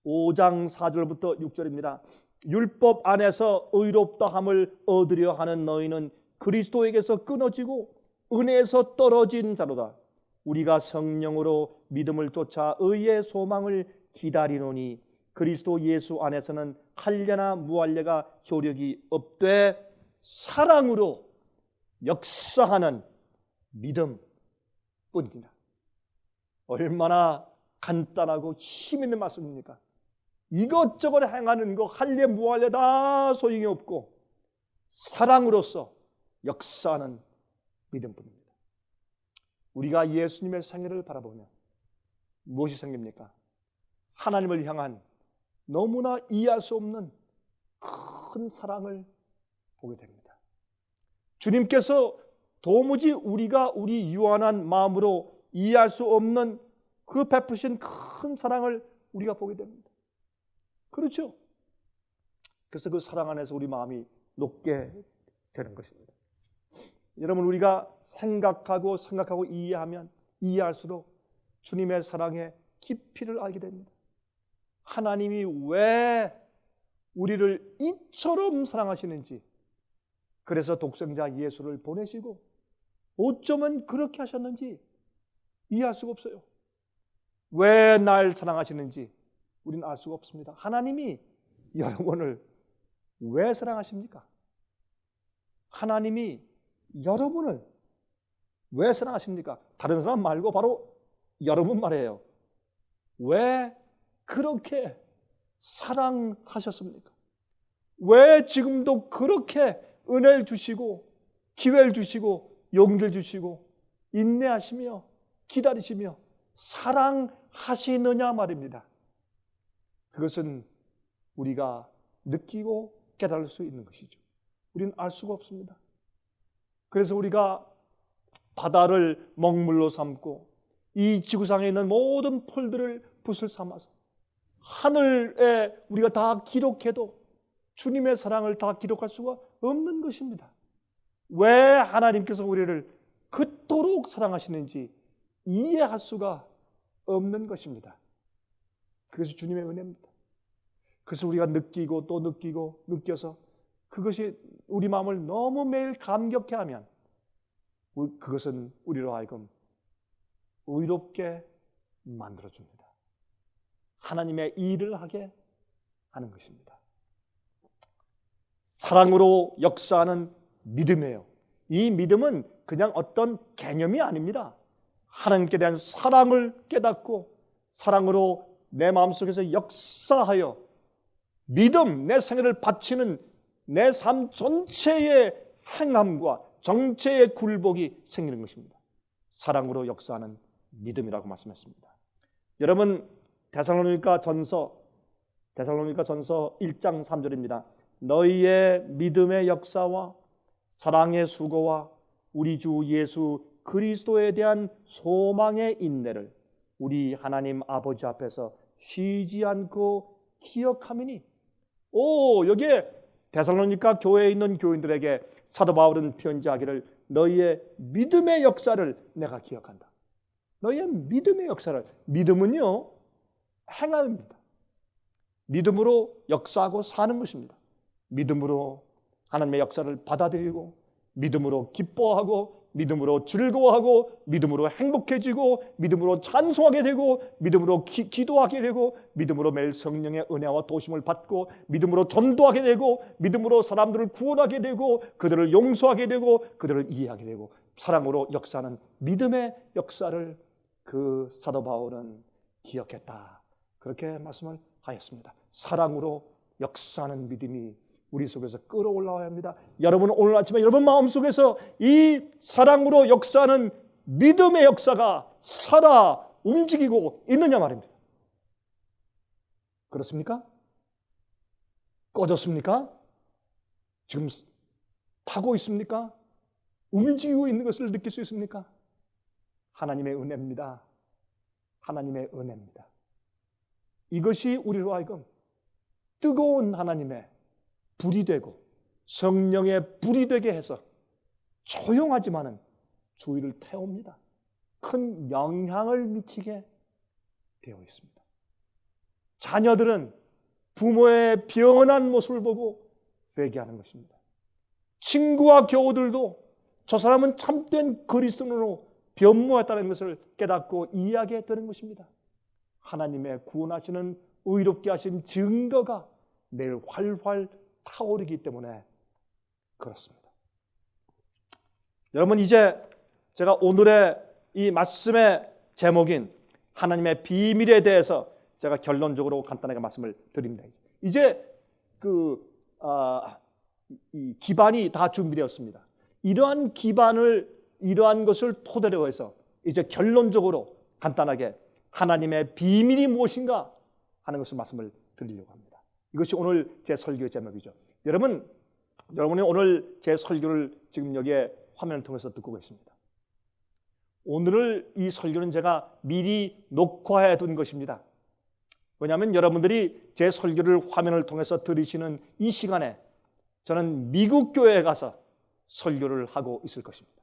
5장 4절부터 6절입니다. 율법 안에서 의롭다함을 얻으려 하는 너희는 그리스도에게서 끊어지고 은혜에서 떨어진 자로다. 우리가 성령으로 믿음을 쫓아 의의 소망을 기다리노니 그리스도 예수 안에서는 할례나 무할례가 효력이 없되 사랑으로 역사하는 믿음 뿐이다. 얼마나 간단하고 힘 있는 말씀입니까? 이것저것 행하는 거 할례 무할례 다 소용이 없고 사랑으로서 역사하는 믿음뿐입니다. 우리가 예수님의 생애를 바라보면 무엇이 생깁니까? 하나님을 향한 너무나 이해할 수 없는 큰 사랑을 보게 됩니다. 주님께서 도무지 우리가 우리 유한한 마음으로 이해할 수 없는 그 베푸신 큰 사랑을 우리가 보게 됩니다. 그렇죠? 그래서 그 사랑 안에서 우리 마음이 녹게 되는 것입니다. 여러분, 우리가 생각하고 이해하면 이해할수록 주님의 사랑의 깊이를 알게 됩니다. 하나님이 왜 우리를 이처럼 사랑하시는지, 그래서 독생자 예수를 보내시고 어쩌면 그렇게 하셨는지 이해할 수가 없어요. 왜 날 사랑하시는지 우리는 알 수가 없습니다. 하나님이 여러분을 왜 사랑하십니까? 하나님이 여러분을 왜 사랑하십니까? 다른 사람 말고 바로 여러분 말이에요. 왜 그렇게 사랑하셨습니까? 왜 지금도 그렇게 은혜를 주시고 기회를 주시고 용기를 주시고 인내하시며 기다리시며 사랑하시느냐 말입니다. 그것은 우리가 느끼고 깨달을 수 있는 것이죠. 우리는 알 수가 없습니다. 그래서 우리가 바다를 먹물로 삼고 이 지구상에 있는 모든 풀들을 붓을 삼아서 하늘에 우리가 다 기록해도 주님의 사랑을 다 기록할 수가 없는 것입니다. 왜 하나님께서 우리를 그토록 사랑하시는지 이해할 수가 없는 것입니다. 그것이 주님의 은혜입니다. 그래서 우리가 느끼고 또 느끼고 느껴서 그것이 우리 마음을 너무 매일 감격해 하면 그것은 우리로 하여금 의롭게 만들어줍니다. 하나님의 일을 하게 하는 것입니다. 사랑으로 역사하는 믿음이에요. 이 믿음은 그냥 어떤 개념이 아닙니다. 하나님께 대한 사랑을 깨닫고 사랑으로 내 마음속에서 역사하여 믿음, 내 생애를 바치는 내 삶 전체의 행함과 정체의 굴복이 생기는 것입니다. 사랑으로 역사하는 믿음이라고 말씀했습니다. 여러분, 데살로니가 전서 1장 3절입니다. 너희의 믿음의 역사와 사랑의 수고와 우리 주 예수 그리스도에 대한 소망의 인내를 우리 하나님 아버지 앞에서 쉬지 않고 기억하미니. 여기에 데살로니가 교회에 있는 교인들에게 사도 바울은 편지하기를 너희의 믿음의 역사를 내가 기억한다. 너희의 믿음의 역사를. 믿음은요, 행함입니다. 믿음으로 역사하고 사는 것입니다. 믿음으로 하나님의 역사를 받아들이고 믿음으로 기뻐하고 믿음으로 즐거워하고 믿음으로 행복해지고 믿음으로 찬송하게 되고 믿음으로 기도하게 되고 믿음으로 매일 성령의 은혜와 도심을 받고 믿음으로 전도하게 되고 믿음으로 사람들을 구원하게 되고 그들을 용서하게 되고 그들을 이해하게 되고 사랑으로 역사하는 믿음의 역사를 그 사도 바울은 기억했다. 그렇게 말씀을 하였습니다. 사랑으로 역사하는 믿음이 우리 속에서 끌어올라와야 합니다. 여러분은 오늘 아침에 여러분 마음속에서 이 사랑으로 역사하는 믿음의 역사가 살아 움직이고 있느냐 말입니다. 그렇습니까? 꺼졌습니까? 지금 타고 있습니까? 움직이고 있는 것을 느낄 수 있습니까? 하나님의 은혜입니다. 하나님의 은혜입니다. 이것이 우리로 하여금 뜨거운 하나님의 불이 되고 성령의 불이 되게 해서 조용하지만은 주위를 태웁니다. 큰 영향을 미치게 되어 있습니다. 자녀들은 부모의 변한 모습을 보고 회개하는 것입니다. 친구와 교우들도 저 사람은 참된 그리스도인으로 변모했다는 것을 깨닫고 이해하게 되는 것입니다. 하나님의 구원하시는 의롭게 하신 증거가 매일 활활 타오르기 때문에 그렇습니다. 여러분, 이제 제가 오늘의 이 말씀의 제목인 하나님의 비밀에 대해서 제가 결론적으로 간단하게 말씀을 드립니다. 이제 이 기반이 다 준비되었습니다. 이러한 것을 토대로 해서 이제 결론적으로 간단하게 하나님의 비밀이 무엇인가 하는 것을 말씀을 드리려고 합니다. 이것이 오늘 제 설교의 제목이죠. 여러분이 오늘 제 설교를 지금 여기에 화면을 통해서 듣고 계십니다. 오늘 이 설교는 제가 미리 녹화해 둔 것입니다. 왜냐하면 여러분들이 제 설교를 화면을 통해서 들으시는 이 시간에 저는 미국 교회에 가서 설교를 하고 있을 것입니다.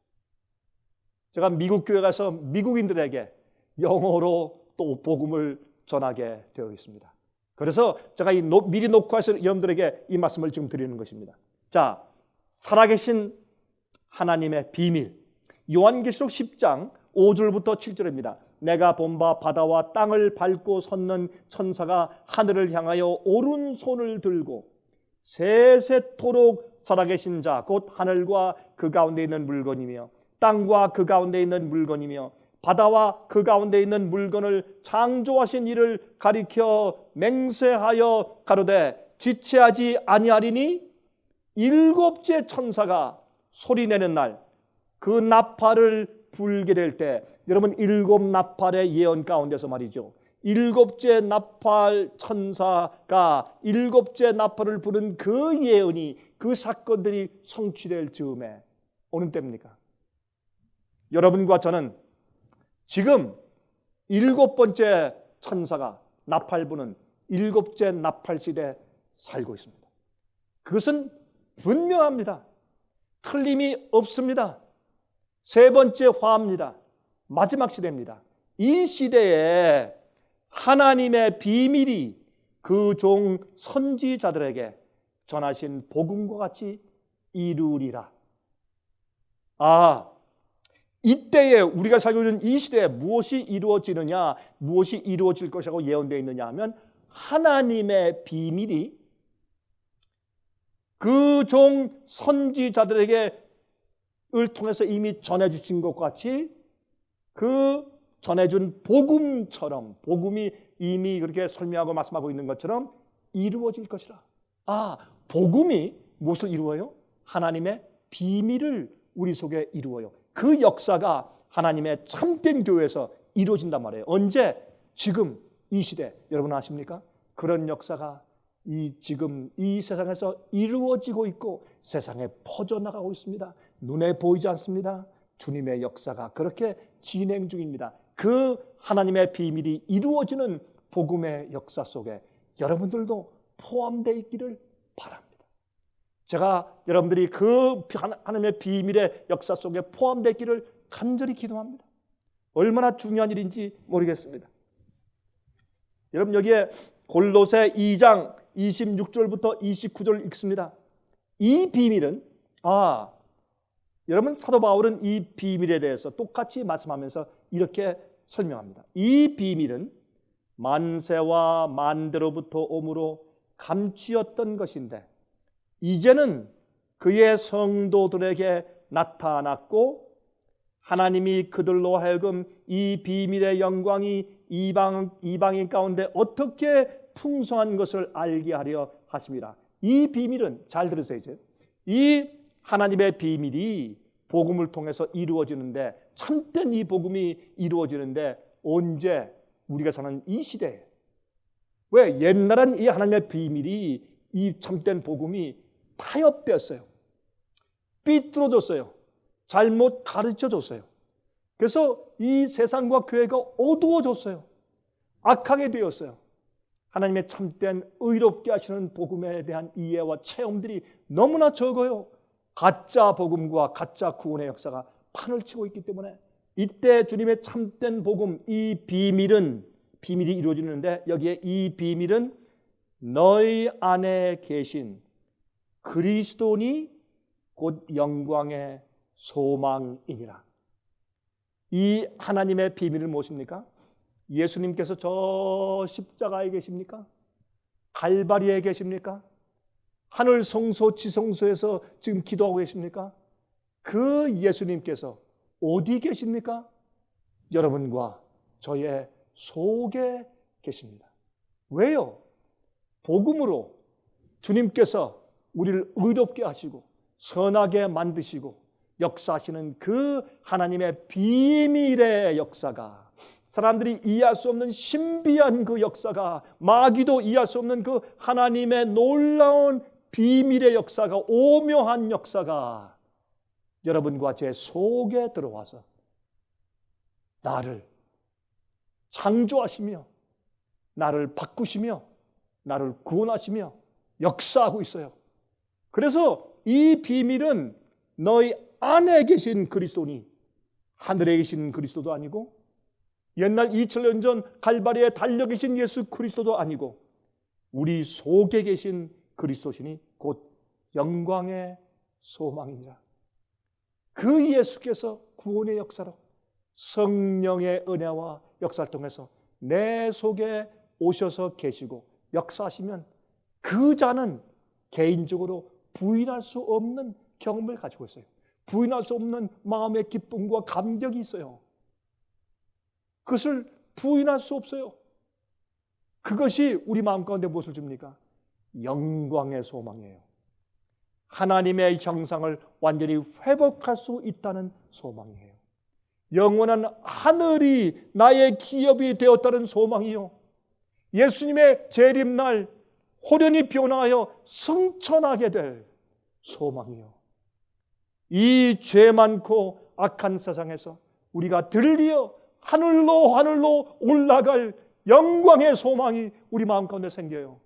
제가 미국 교회에 가서 미국인들에게 영어로 또 복음을 전하게 되어 있습니다. 그래서 제가 미리 녹화해서 여러분들에게 이 말씀을 지금 드리는 것입니다. 자, 살아계신 하나님의 비밀. 요한계시록 10장 5절부터 7절입니다. 내가 본 바 바다와 땅을 밟고 섰는 천사가 하늘을 향하여 오른손을 들고 세세토록 살아계신 자 곧 하늘과 그 가운데 있는 물건이며 땅과 그 가운데 있는 물건이며 바다와 그 가운데 있는 물건을 창조하신 이를 가리켜 맹세하여 가로되 지체하지 아니하리니 일곱째 천사가 소리내는 날 그 나팔을 불게 될 때, 여러분 일곱 나팔의 예언 가운데서 말이죠, 일곱째 나팔 천사가 일곱째 나팔을 부른 그 예언이, 그 사건들이 성취될 즈음에 오는 때입니까? 여러분과 저는 지금 일곱 번째 천사가 나팔 부는 일곱째 나팔 시대에 살고 있습니다. 그것은 분명합니다. 틀림이 없습니다. 세 번째 화입니다. 마지막 시대입니다. 이 시대에 하나님의 비밀이 그 종 선지자들에게 전하신 복음과 같이 이루리라. 이때에 우리가 살고 있는 이 시대에 무엇이 이루어지느냐, 무엇이 이루어질 것이라고 예언되어 있느냐 하면 하나님의 비밀이 그 종 선지자들에게 을 통해서 이미 전해주신 것 같이 그 전해준 복음처럼, 복음이 이미 그렇게 설명하고 말씀하고 있는 것처럼 이루어질 것이라. 복음이 무엇을 이루어요? 하나님의 비밀을 우리 속에 이루어요. 그 역사가 하나님의 참된 교회에서 이루어진단 말이에요. 언제? 지금 이 시대. 여러분 아십니까? 그런 역사가 지금 이 세상에서 이루어지고 있고 세상에 퍼져나가고 있습니다. 눈에 보이지 않습니다. 주님의 역사가 그렇게 진행 중입니다. 그 하나님의 비밀이 이루어지는 복음의 역사 속에 여러분들도 포함되어 있기를 바랍니다. 제가 여러분들이 그 하나님의 비밀의 역사 속에 포함되어 있기를 간절히 기도합니다. 얼마나 중요한 일인지 모르겠습니다. 여러분 여기에 골로새 2장 26절부터 29절 읽습니다. 이 비밀은 여러분 사도 바울은 이 비밀에 대해서 똑같이 말씀하면서 이렇게 설명합니다. 이 비밀은 만세와 만대로부터 오므로 감추었던 것인데 이제는 그의 성도들에게 나타났고 하나님이 그들로 하여금 이 비밀의 영광이 이방인 가운데 어떻게 풍성한 것을 알게 하려 하심이라. 이 비밀은 잘 들으세요. 이제 이 하나님의 비밀이 복음을 통해서 이루어지는데 참된 이 복음이 이루어지는데 언제? 우리가 사는 이 시대에. 왜? 옛날엔 이 하나님의 비밀이 이 참된 복음이 타협되었어요. 삐뚤어졌어요. 잘못 가르쳐줬어요. 그래서 이 세상과 교회가 어두워졌어요. 악하게 되었어요. 하나님의 참된 의롭게 하시는 복음에 대한 이해와 체험들이 너무나 적어요. 가짜 복음과 가짜 구원의 역사가 판을 치고 있기 때문에 이때 주님의 참된 복음, 이 비밀이 이루어지는데 여기에 이 비밀은 너희 안에 계신 그리스도니 곧 영광의 소망이니라. 이 하나님의 비밀은 무엇입니까? 예수님께서 저 십자가에 계십니까? 갈바리에 계십니까? 하늘 성소 지성소에서 지금 기도하고 계십니까? 그 예수님께서 어디 계십니까? 여러분과 저의 속에 계십니다. 왜요? 복음으로 주님께서 우리를 의롭게 하시고 선하게 만드시고 역사하시는 그 하나님의 비밀의 역사가, 사람들이 이해할 수 없는 신비한 그 역사가, 마귀도 이해할 수 없는 그 하나님의 놀라운 비밀의 역사가, 오묘한 역사가 여러분과 제 속에 들어와서 나를 창조하시며 나를 바꾸시며 나를 구원하시며 역사하고 있어요. 그래서 이 비밀은 너희 안에 계신 그리스도니 하늘에 계신 그리스도도 아니고 옛날 2000년 전 갈바리에 달려 계신 예수 그리스도도 아니고 우리 속에 계신 그리스도시니 곧 영광의 소망이니라. 그 예수께서 구원의 역사로 성령의 은혜와 역사를 통해서 내 속에 오셔서 계시고 역사하시면 그 자는 개인적으로 부인할 수 없는 경험을 가지고 있어요. 부인할 수 없는 마음의 기쁨과 감격이 있어요. 그것을 부인할 수 없어요. 그것이 우리 마음 가운데 무엇을 줍니까? 영광의 소망이에요. 하나님의 형상을 완전히 회복할 수 있다는 소망이에요. 영원한 하늘이 나의 기업이 되었다는 소망이요. 예수님의 재림날 호련히 변화하여 승천하게 될 소망이요. 이 죄 많고 악한 세상에서 우리가 드디어 하늘로 올라갈 영광의 소망이 우리 마음 가운데 생겨요.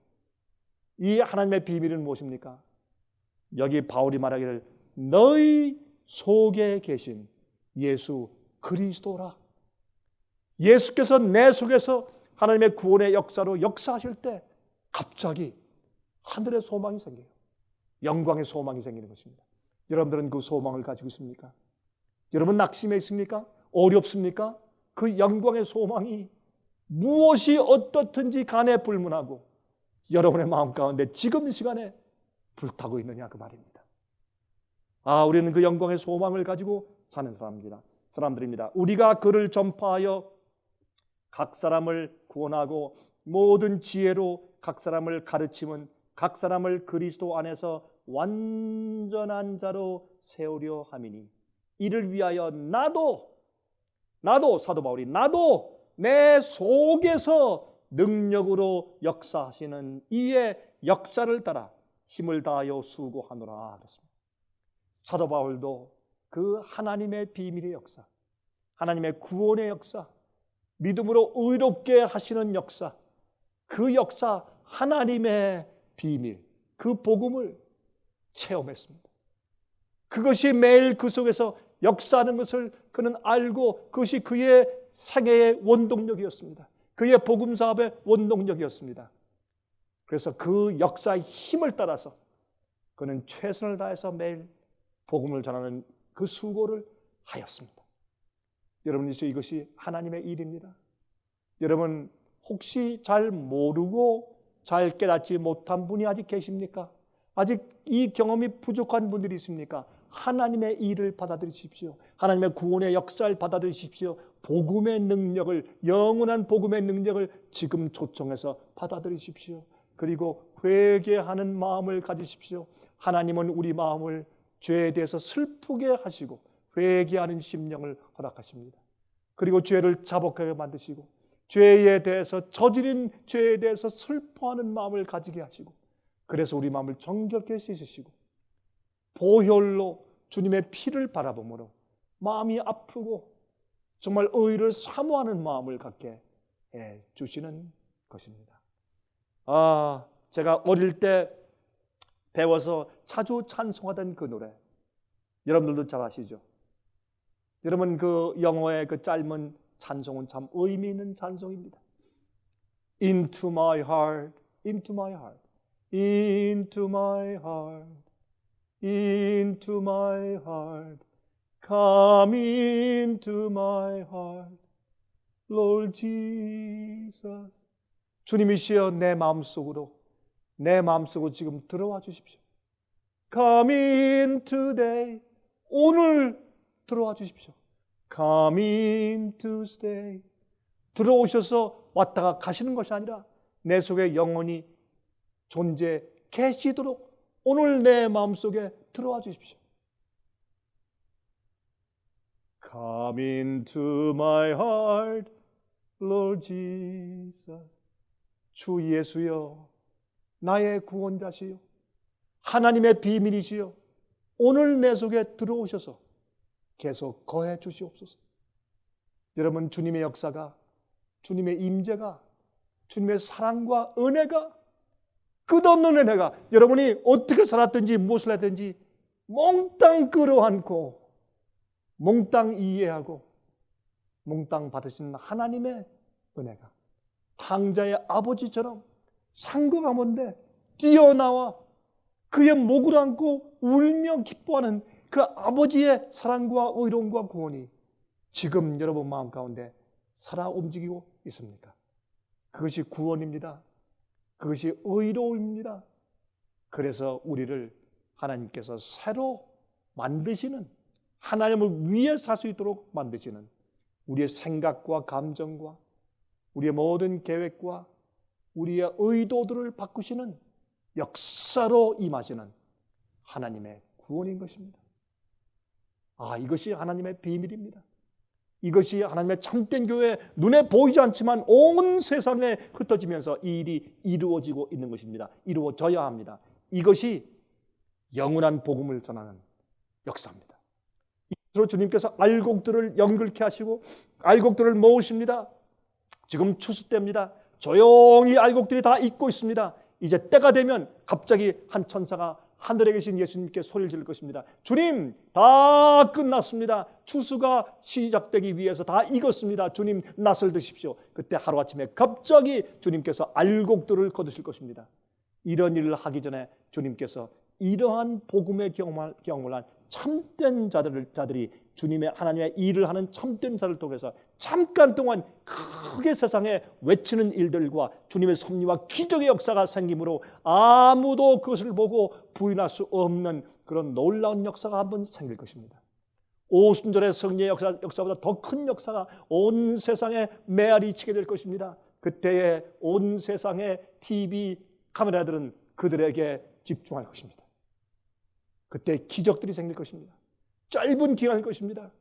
이 하나님의 비밀은 무엇입니까? 여기 바울이 말하기를 너희 속에 계신 예수 그리스도라. 예수께서 내 속에서 하나님의 구원의 역사로 역사하실 때 갑자기 하늘의 소망이 생겨요. 영광의 소망이 생기는 것입니다. 여러분들은 그 소망을 가지고 있습니까? 여러분 낙심해 있습니까? 어렵습니까? 그 영광의 소망이 무엇이 어떻든지 간에 불문하고 여러분의 마음 가운데 지금 이 시간에 불타고 있느냐 그 말입니다. 우리는 그 영광의 소망을 가지고 사는 사람들입니다. 우리가 그를 전파하여 각 사람을 구원하고 모든 지혜로 각 사람을 가르침은 각 사람을 그리스도 안에서 완전한 자로 세우려 함이니 이를 위하여 나도 사도 바울이 나도 내 속에서 능력으로 역사하시는 이의 역사를 따라 힘을 다하여 수고하노라 그랬습니다. 사도 바울도 그 하나님의 비밀의 역사, 하나님의 구원의 역사, 믿음으로 의롭게 하시는 역사, 그 역사 하나님의 비밀, 그 복음을 체험했습니다. 그것이 매일 그 속에서 역사하는 것을 그는 알고 그것이 그의 생애의 원동력이었습니다. 그의 복음 사업의 원동력이었습니다. 그래서 그 역사의 힘을 따라서 그는 최선을 다해서 매일 복음을 전하는 그 수고를 하였습니다. 여러분, 이것이 하나님의 일입니다. 여러분, 혹시 잘 모르고 잘 깨닫지 못한 분이 아직 계십니까? 아직 이 경험이 부족한 분들이 있습니까? 하나님의 일을 받아들이십시오. 하나님의 구원의 역사를 받아들이십시오. 복음의 능력을, 영원한 복음의 능력을 지금 초청해서 받아들이십시오. 그리고 회개하는 마음을 가지십시오. 하나님은 우리 마음을 죄에 대해서 슬프게 하시고 회개하는 심령을 허락하십니다. 그리고 죄를 자복하게 만드시고 죄에 대해서, 저지른 죄에 대해서 슬퍼하는 마음을 가지게 하시고, 그래서 우리 마음을 정결케 씻으시고 보혈로 주님의 피를 바라봄으로 마음이 아프고 정말 의를 사모하는 마음을 갖게 해 주시는 것입니다. 제가 어릴 때 배워서 자주 찬송하던 그 노래, 여러분들도 잘 아시죠? 여러분, 그 영어의 그 짧은 찬송은 참 의미 있는 찬송입니다. Into my heart, into my heart, into my heart, into my heart, come into my heart, Lord Jesus. 주님이시여 내 마음속으로 지금 들어와 주십시오. Come in today, 오늘 들어와 주십시오. Come in to stay, 들어오셔서 왔다가 가시는 것이 아니라 내 속에 영원히 존재 계시도록 오늘 내 마음속에 들어와 주십시오. Come into my heart, Lord Jesus. 주 예수여, 나의 구원자시요, 하나님의 비밀이시요, 오늘 내 속에 들어오셔서 계속 거해 주시옵소서. 여러분, 주님의 역사가, 주님의 임재가, 주님의 사랑과 은혜가, 끝없는 은혜가 여러분이 어떻게 살았든지 무엇을 했든지 몽땅 끌어안고 몽땅 이해하고 몽땅 받으신 하나님의 은혜가 황자의 아버지처럼 상고 가운데 뛰어나와 그의 목을 안고 울며 기뻐하는 그 아버지의 사랑과 의로움과 구원이 지금 여러분 마음 가운데 살아 움직이고 있습니까? 그것이 구원입니다. 그것이 의로움입니다. 그래서 우리를 하나님께서 새로 만드시는, 하나님을 위해 살 수 있도록 만드시는 우리의 생각과 감정과 우리의 모든 계획과 우리의 의도들을 바꾸시는 역사로 임하시는 하나님의 구원인 것입니다. 이것이 하나님의 비밀입니다. 이것이 하나님의 참된 교회, 눈에 보이지 않지만 온 세상에 흩어지면서 이 일이 이루어지고 있는 것입니다. 이루어져야 합니다. 이것이 영원한 복음을 전하는 역사입니다. 이것으로 주님께서 알곡들을 연결케 하시고 알곡들을 모으십니다. 지금 추수 때입니다. 조용히 알곡들이 다 익고 있습니다. 이제 때가 되면 갑자기 한 천사가 하늘에 계신 예수님께 소리를 지를 것입니다. 주님, 다 끝났습니다. 추수가 시작되기 위해서 다 익었습니다. 주님, 낫을 드십시오. 그때 하루아침에 갑자기 주님께서 알곡들을 거두실 것입니다. 이런 일을 하기 전에 주님께서 이러한 복음의 경험을 한 참된 자들이 주님의 하나님의 일을 하는 참된 자를 통해서 잠깐 동안 크게 세상에 외치는 일들과 주님의 섭리와 기적의 역사가 생기므로 아무도 그것을 보고 부인할 수 없는 그런 놀라운 역사가 한번 생길 것입니다. 오순절의 성리의 역사보다 더 큰 역사가 온 세상에 메아리 치게 될 것입니다. 그때에 온 세상의 TV 카메라들은 그들에게 집중할 것입니다. 그때 기적들이 생길 것입니다. 짧은 기간일 것입니다.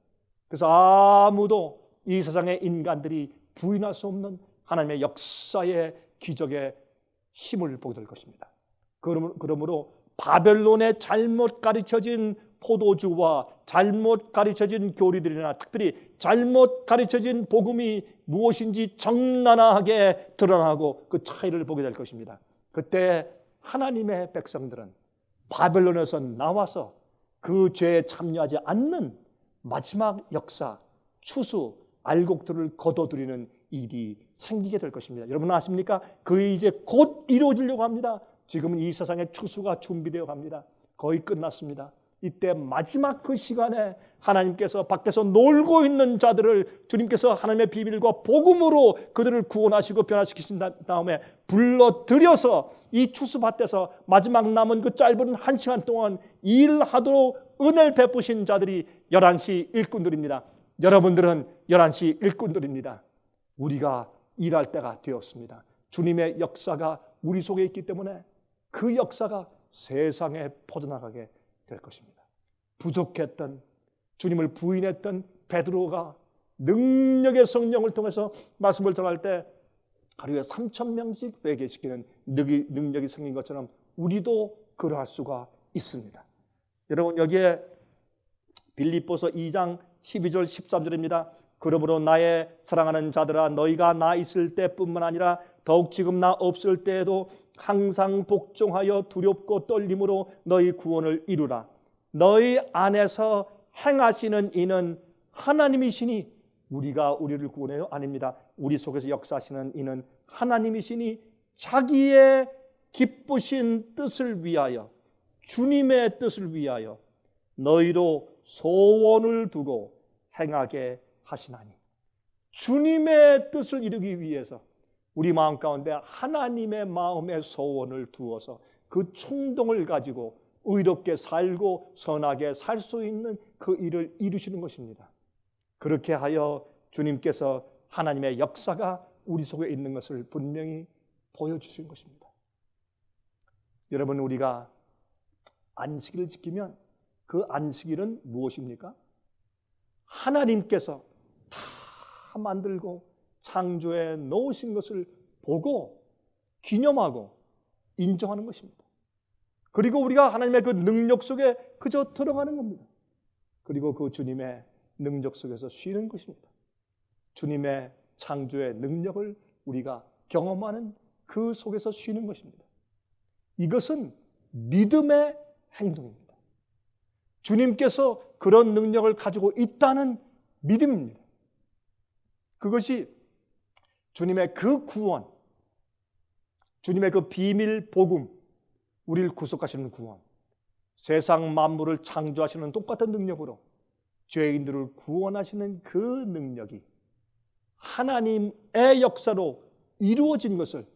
그래서 아무도 이 세상의 인간들이 부인할 수 없는 하나님의 역사의 기적의 힘을 보게 될 것입니다. 그러므로 바벨론에 잘못 가르쳐진 포도주와 잘못 가르쳐진 교리들이나 특별히 잘못 가르쳐진 복음이 무엇인지 적나라하게 드러나고 그 차이를 보게 될 것입니다. 그때 하나님의 백성들은 바벨론에서 나와서 그 죄에 참여하지 않는 마지막 역사, 추수, 알곡들을 거둬들이는 일이 생기게 될 것입니다. 여러분 아십니까? 그게 이제 곧 이루어지려고 합니다. 지금은 이 세상의 추수가 준비되어 갑니다. 거의 끝났습니다. 이때 마지막 그 시간에 하나님께서 밖에서 놀고 있는 자들을 주님께서 하나님의 비밀과 복음으로 그들을 구원하시고 변화시키신 다음에 불러들여서 이 추수밭에서 마지막 남은 그 짧은 한 시간 동안 일하도록 은혜를 베푸신 자들이 11시 일꾼들입니다. 여러분들은 11시 일꾼들입니다. 우리가 일할 때가 되었습니다. 주님의 역사가 우리 속에 있기 때문에 그 역사가 세상에 퍼져나가게 될 것입니다. 부족했던 주님을 부인했던 베드로가 능력의 성령을 통해서 말씀을 전할 때 하루에 3,000명씩 회개시키는 능력이 생긴 것처럼 우리도 그러할 수가 있습니다. 여러분 여기에 빌립보서 2장 12절 13절입니다. 그러므로 나의 사랑하는 자들아 너희가 나 있을 때뿐만 아니라 더욱 지금 나 없을 때에도 항상 복종하여 두렵고 떨림으로 너희 구원을 이루라. 너희 안에서 행하시는 이는 하나님이시니 우리가 우리를 구원해요? 아닙니다. 우리 속에서 역사하시는 이는 하나님이시니 자기의 기쁘신 뜻을 위하여 주님의 뜻을 위하여 너희로 소원을 두고 행하게 하시나니 주님의 뜻을 이루기 위해서 우리 마음 가운데 하나님의 마음의 소원을 두어서 그 충동을 가지고 의롭게 살고 선하게 살 수 있는 그 일을 이루시는 것입니다. 그렇게 하여 주님께서 하나님의 역사가 우리 속에 있는 것을 분명히 보여주신 것입니다. 여러분 우리가 안식일을 지키면 그 안식일은 무엇입니까? 하나님께서 다 만들고 창조해 놓으신 것을 보고 기념하고 인정하는 것입니다. 그리고 우리가 하나님의 그 능력 속에 그저 들어가는 겁니다. 그리고 그 주님의 능력 속에서 쉬는 것입니다. 주님의 창조의 능력을 우리가 경험하는 그 속에서 쉬는 것입니다. 이것은 믿음의 행동입니다. 주님께서 그런 능력을 가지고 있다는 믿음입니다. 그것이 주님의 그 구원, 주님의 그 비밀 복음, 우리를 구속하시는 구원, 세상 만물을 창조하시는 똑같은 능력으로 죄인들을 구원하시는 그 능력이 하나님의 역사로 이루어진 것을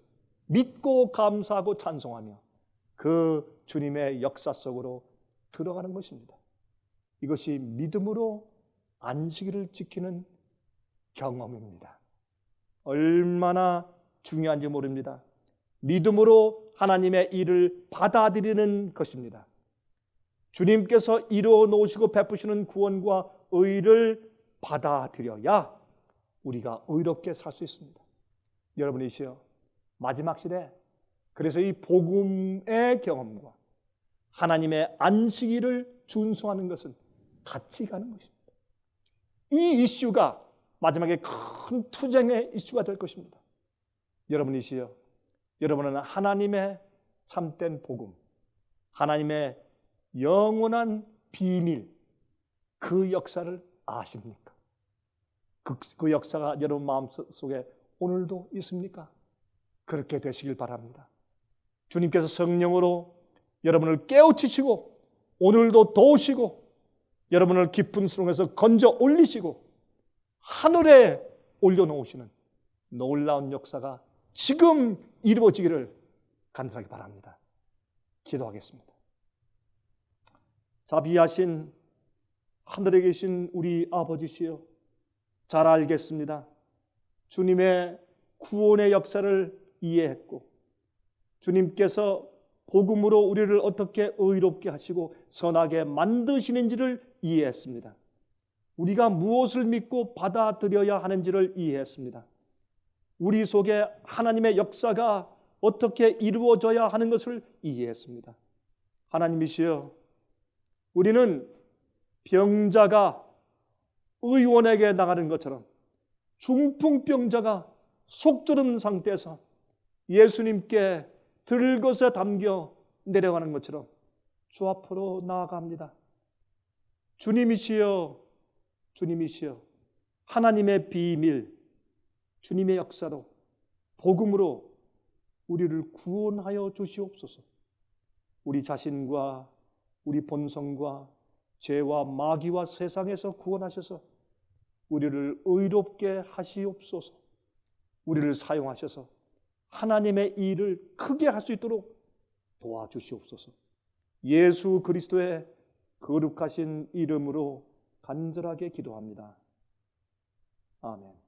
믿고 감사하고 찬송하며 그 주님의 역사 속으로 들어가는 것입니다. 이것이 믿음으로 안식일을 지키는 경험입니다. 얼마나 중요한지 모릅니다. 믿음으로 하나님의 일을 받아들이는 것입니다. 주님께서 이루어 놓으시고 베푸시는 구원과 의를 받아들여야 우리가 의롭게 살 수 있습니다. 여러분이시여 마지막 시대 그래서 이 복음의 경험과 하나님의 안식일을 준수하는 것은 같이 가는 것입니다. 이 이슈가 마지막에 큰 투쟁의 이슈가 될 것입니다. 여러분이시여 여러분은 하나님의 참된 복음, 하나님의 영원한 비밀, 그 역사를 아십니까? 그 역사가 여러분 마음속에 오늘도 있습니까? 그렇게 되시길 바랍니다. 주님께서 성령으로 여러분을 깨우치시고 오늘도 도우시고 여러분을 깊은 수렁에서 건져 올리시고 하늘에 올려놓으시는 놀라운 역사가 지금 이루어지기를 간절하게 바랍니다. 기도하겠습니다. 자비하신 하늘에 계신 우리 아버지시여, 잘 알겠습니다. 주님의 구원의 역사를 이해했고 주님께서 복음으로 우리를 어떻게 의롭게 하시고 선하게 만드시는지를 이해했습니다. 우리가 무엇을 믿고 받아들여야 하는지를 이해했습니다. 우리 속에 하나님의 역사가 어떻게 이루어져야 하는 것을 이해했습니다. 하나님이시여, 우리는 병자가 의원에게 나가는 것처럼 중풍병자가 속절은 상태에서 예수님께 들것에 담겨 내려가는 것처럼 주 앞으로 나아갑니다. 주님이시여, 주님이시여, 하나님의 비밀, 주님의 역사로 복음으로 우리를 구원하여 주시옵소서. 우리 자신과 우리 본성과 죄와 마귀와 세상에서 구원하셔서 우리를 의롭게 하시옵소서. 우리를 사용하셔서 하나님의 일을 크게 할 수 있도록 도와주시옵소서. 예수 그리스도의 거룩하신 이름으로 간절하게 기도합니다. 아멘.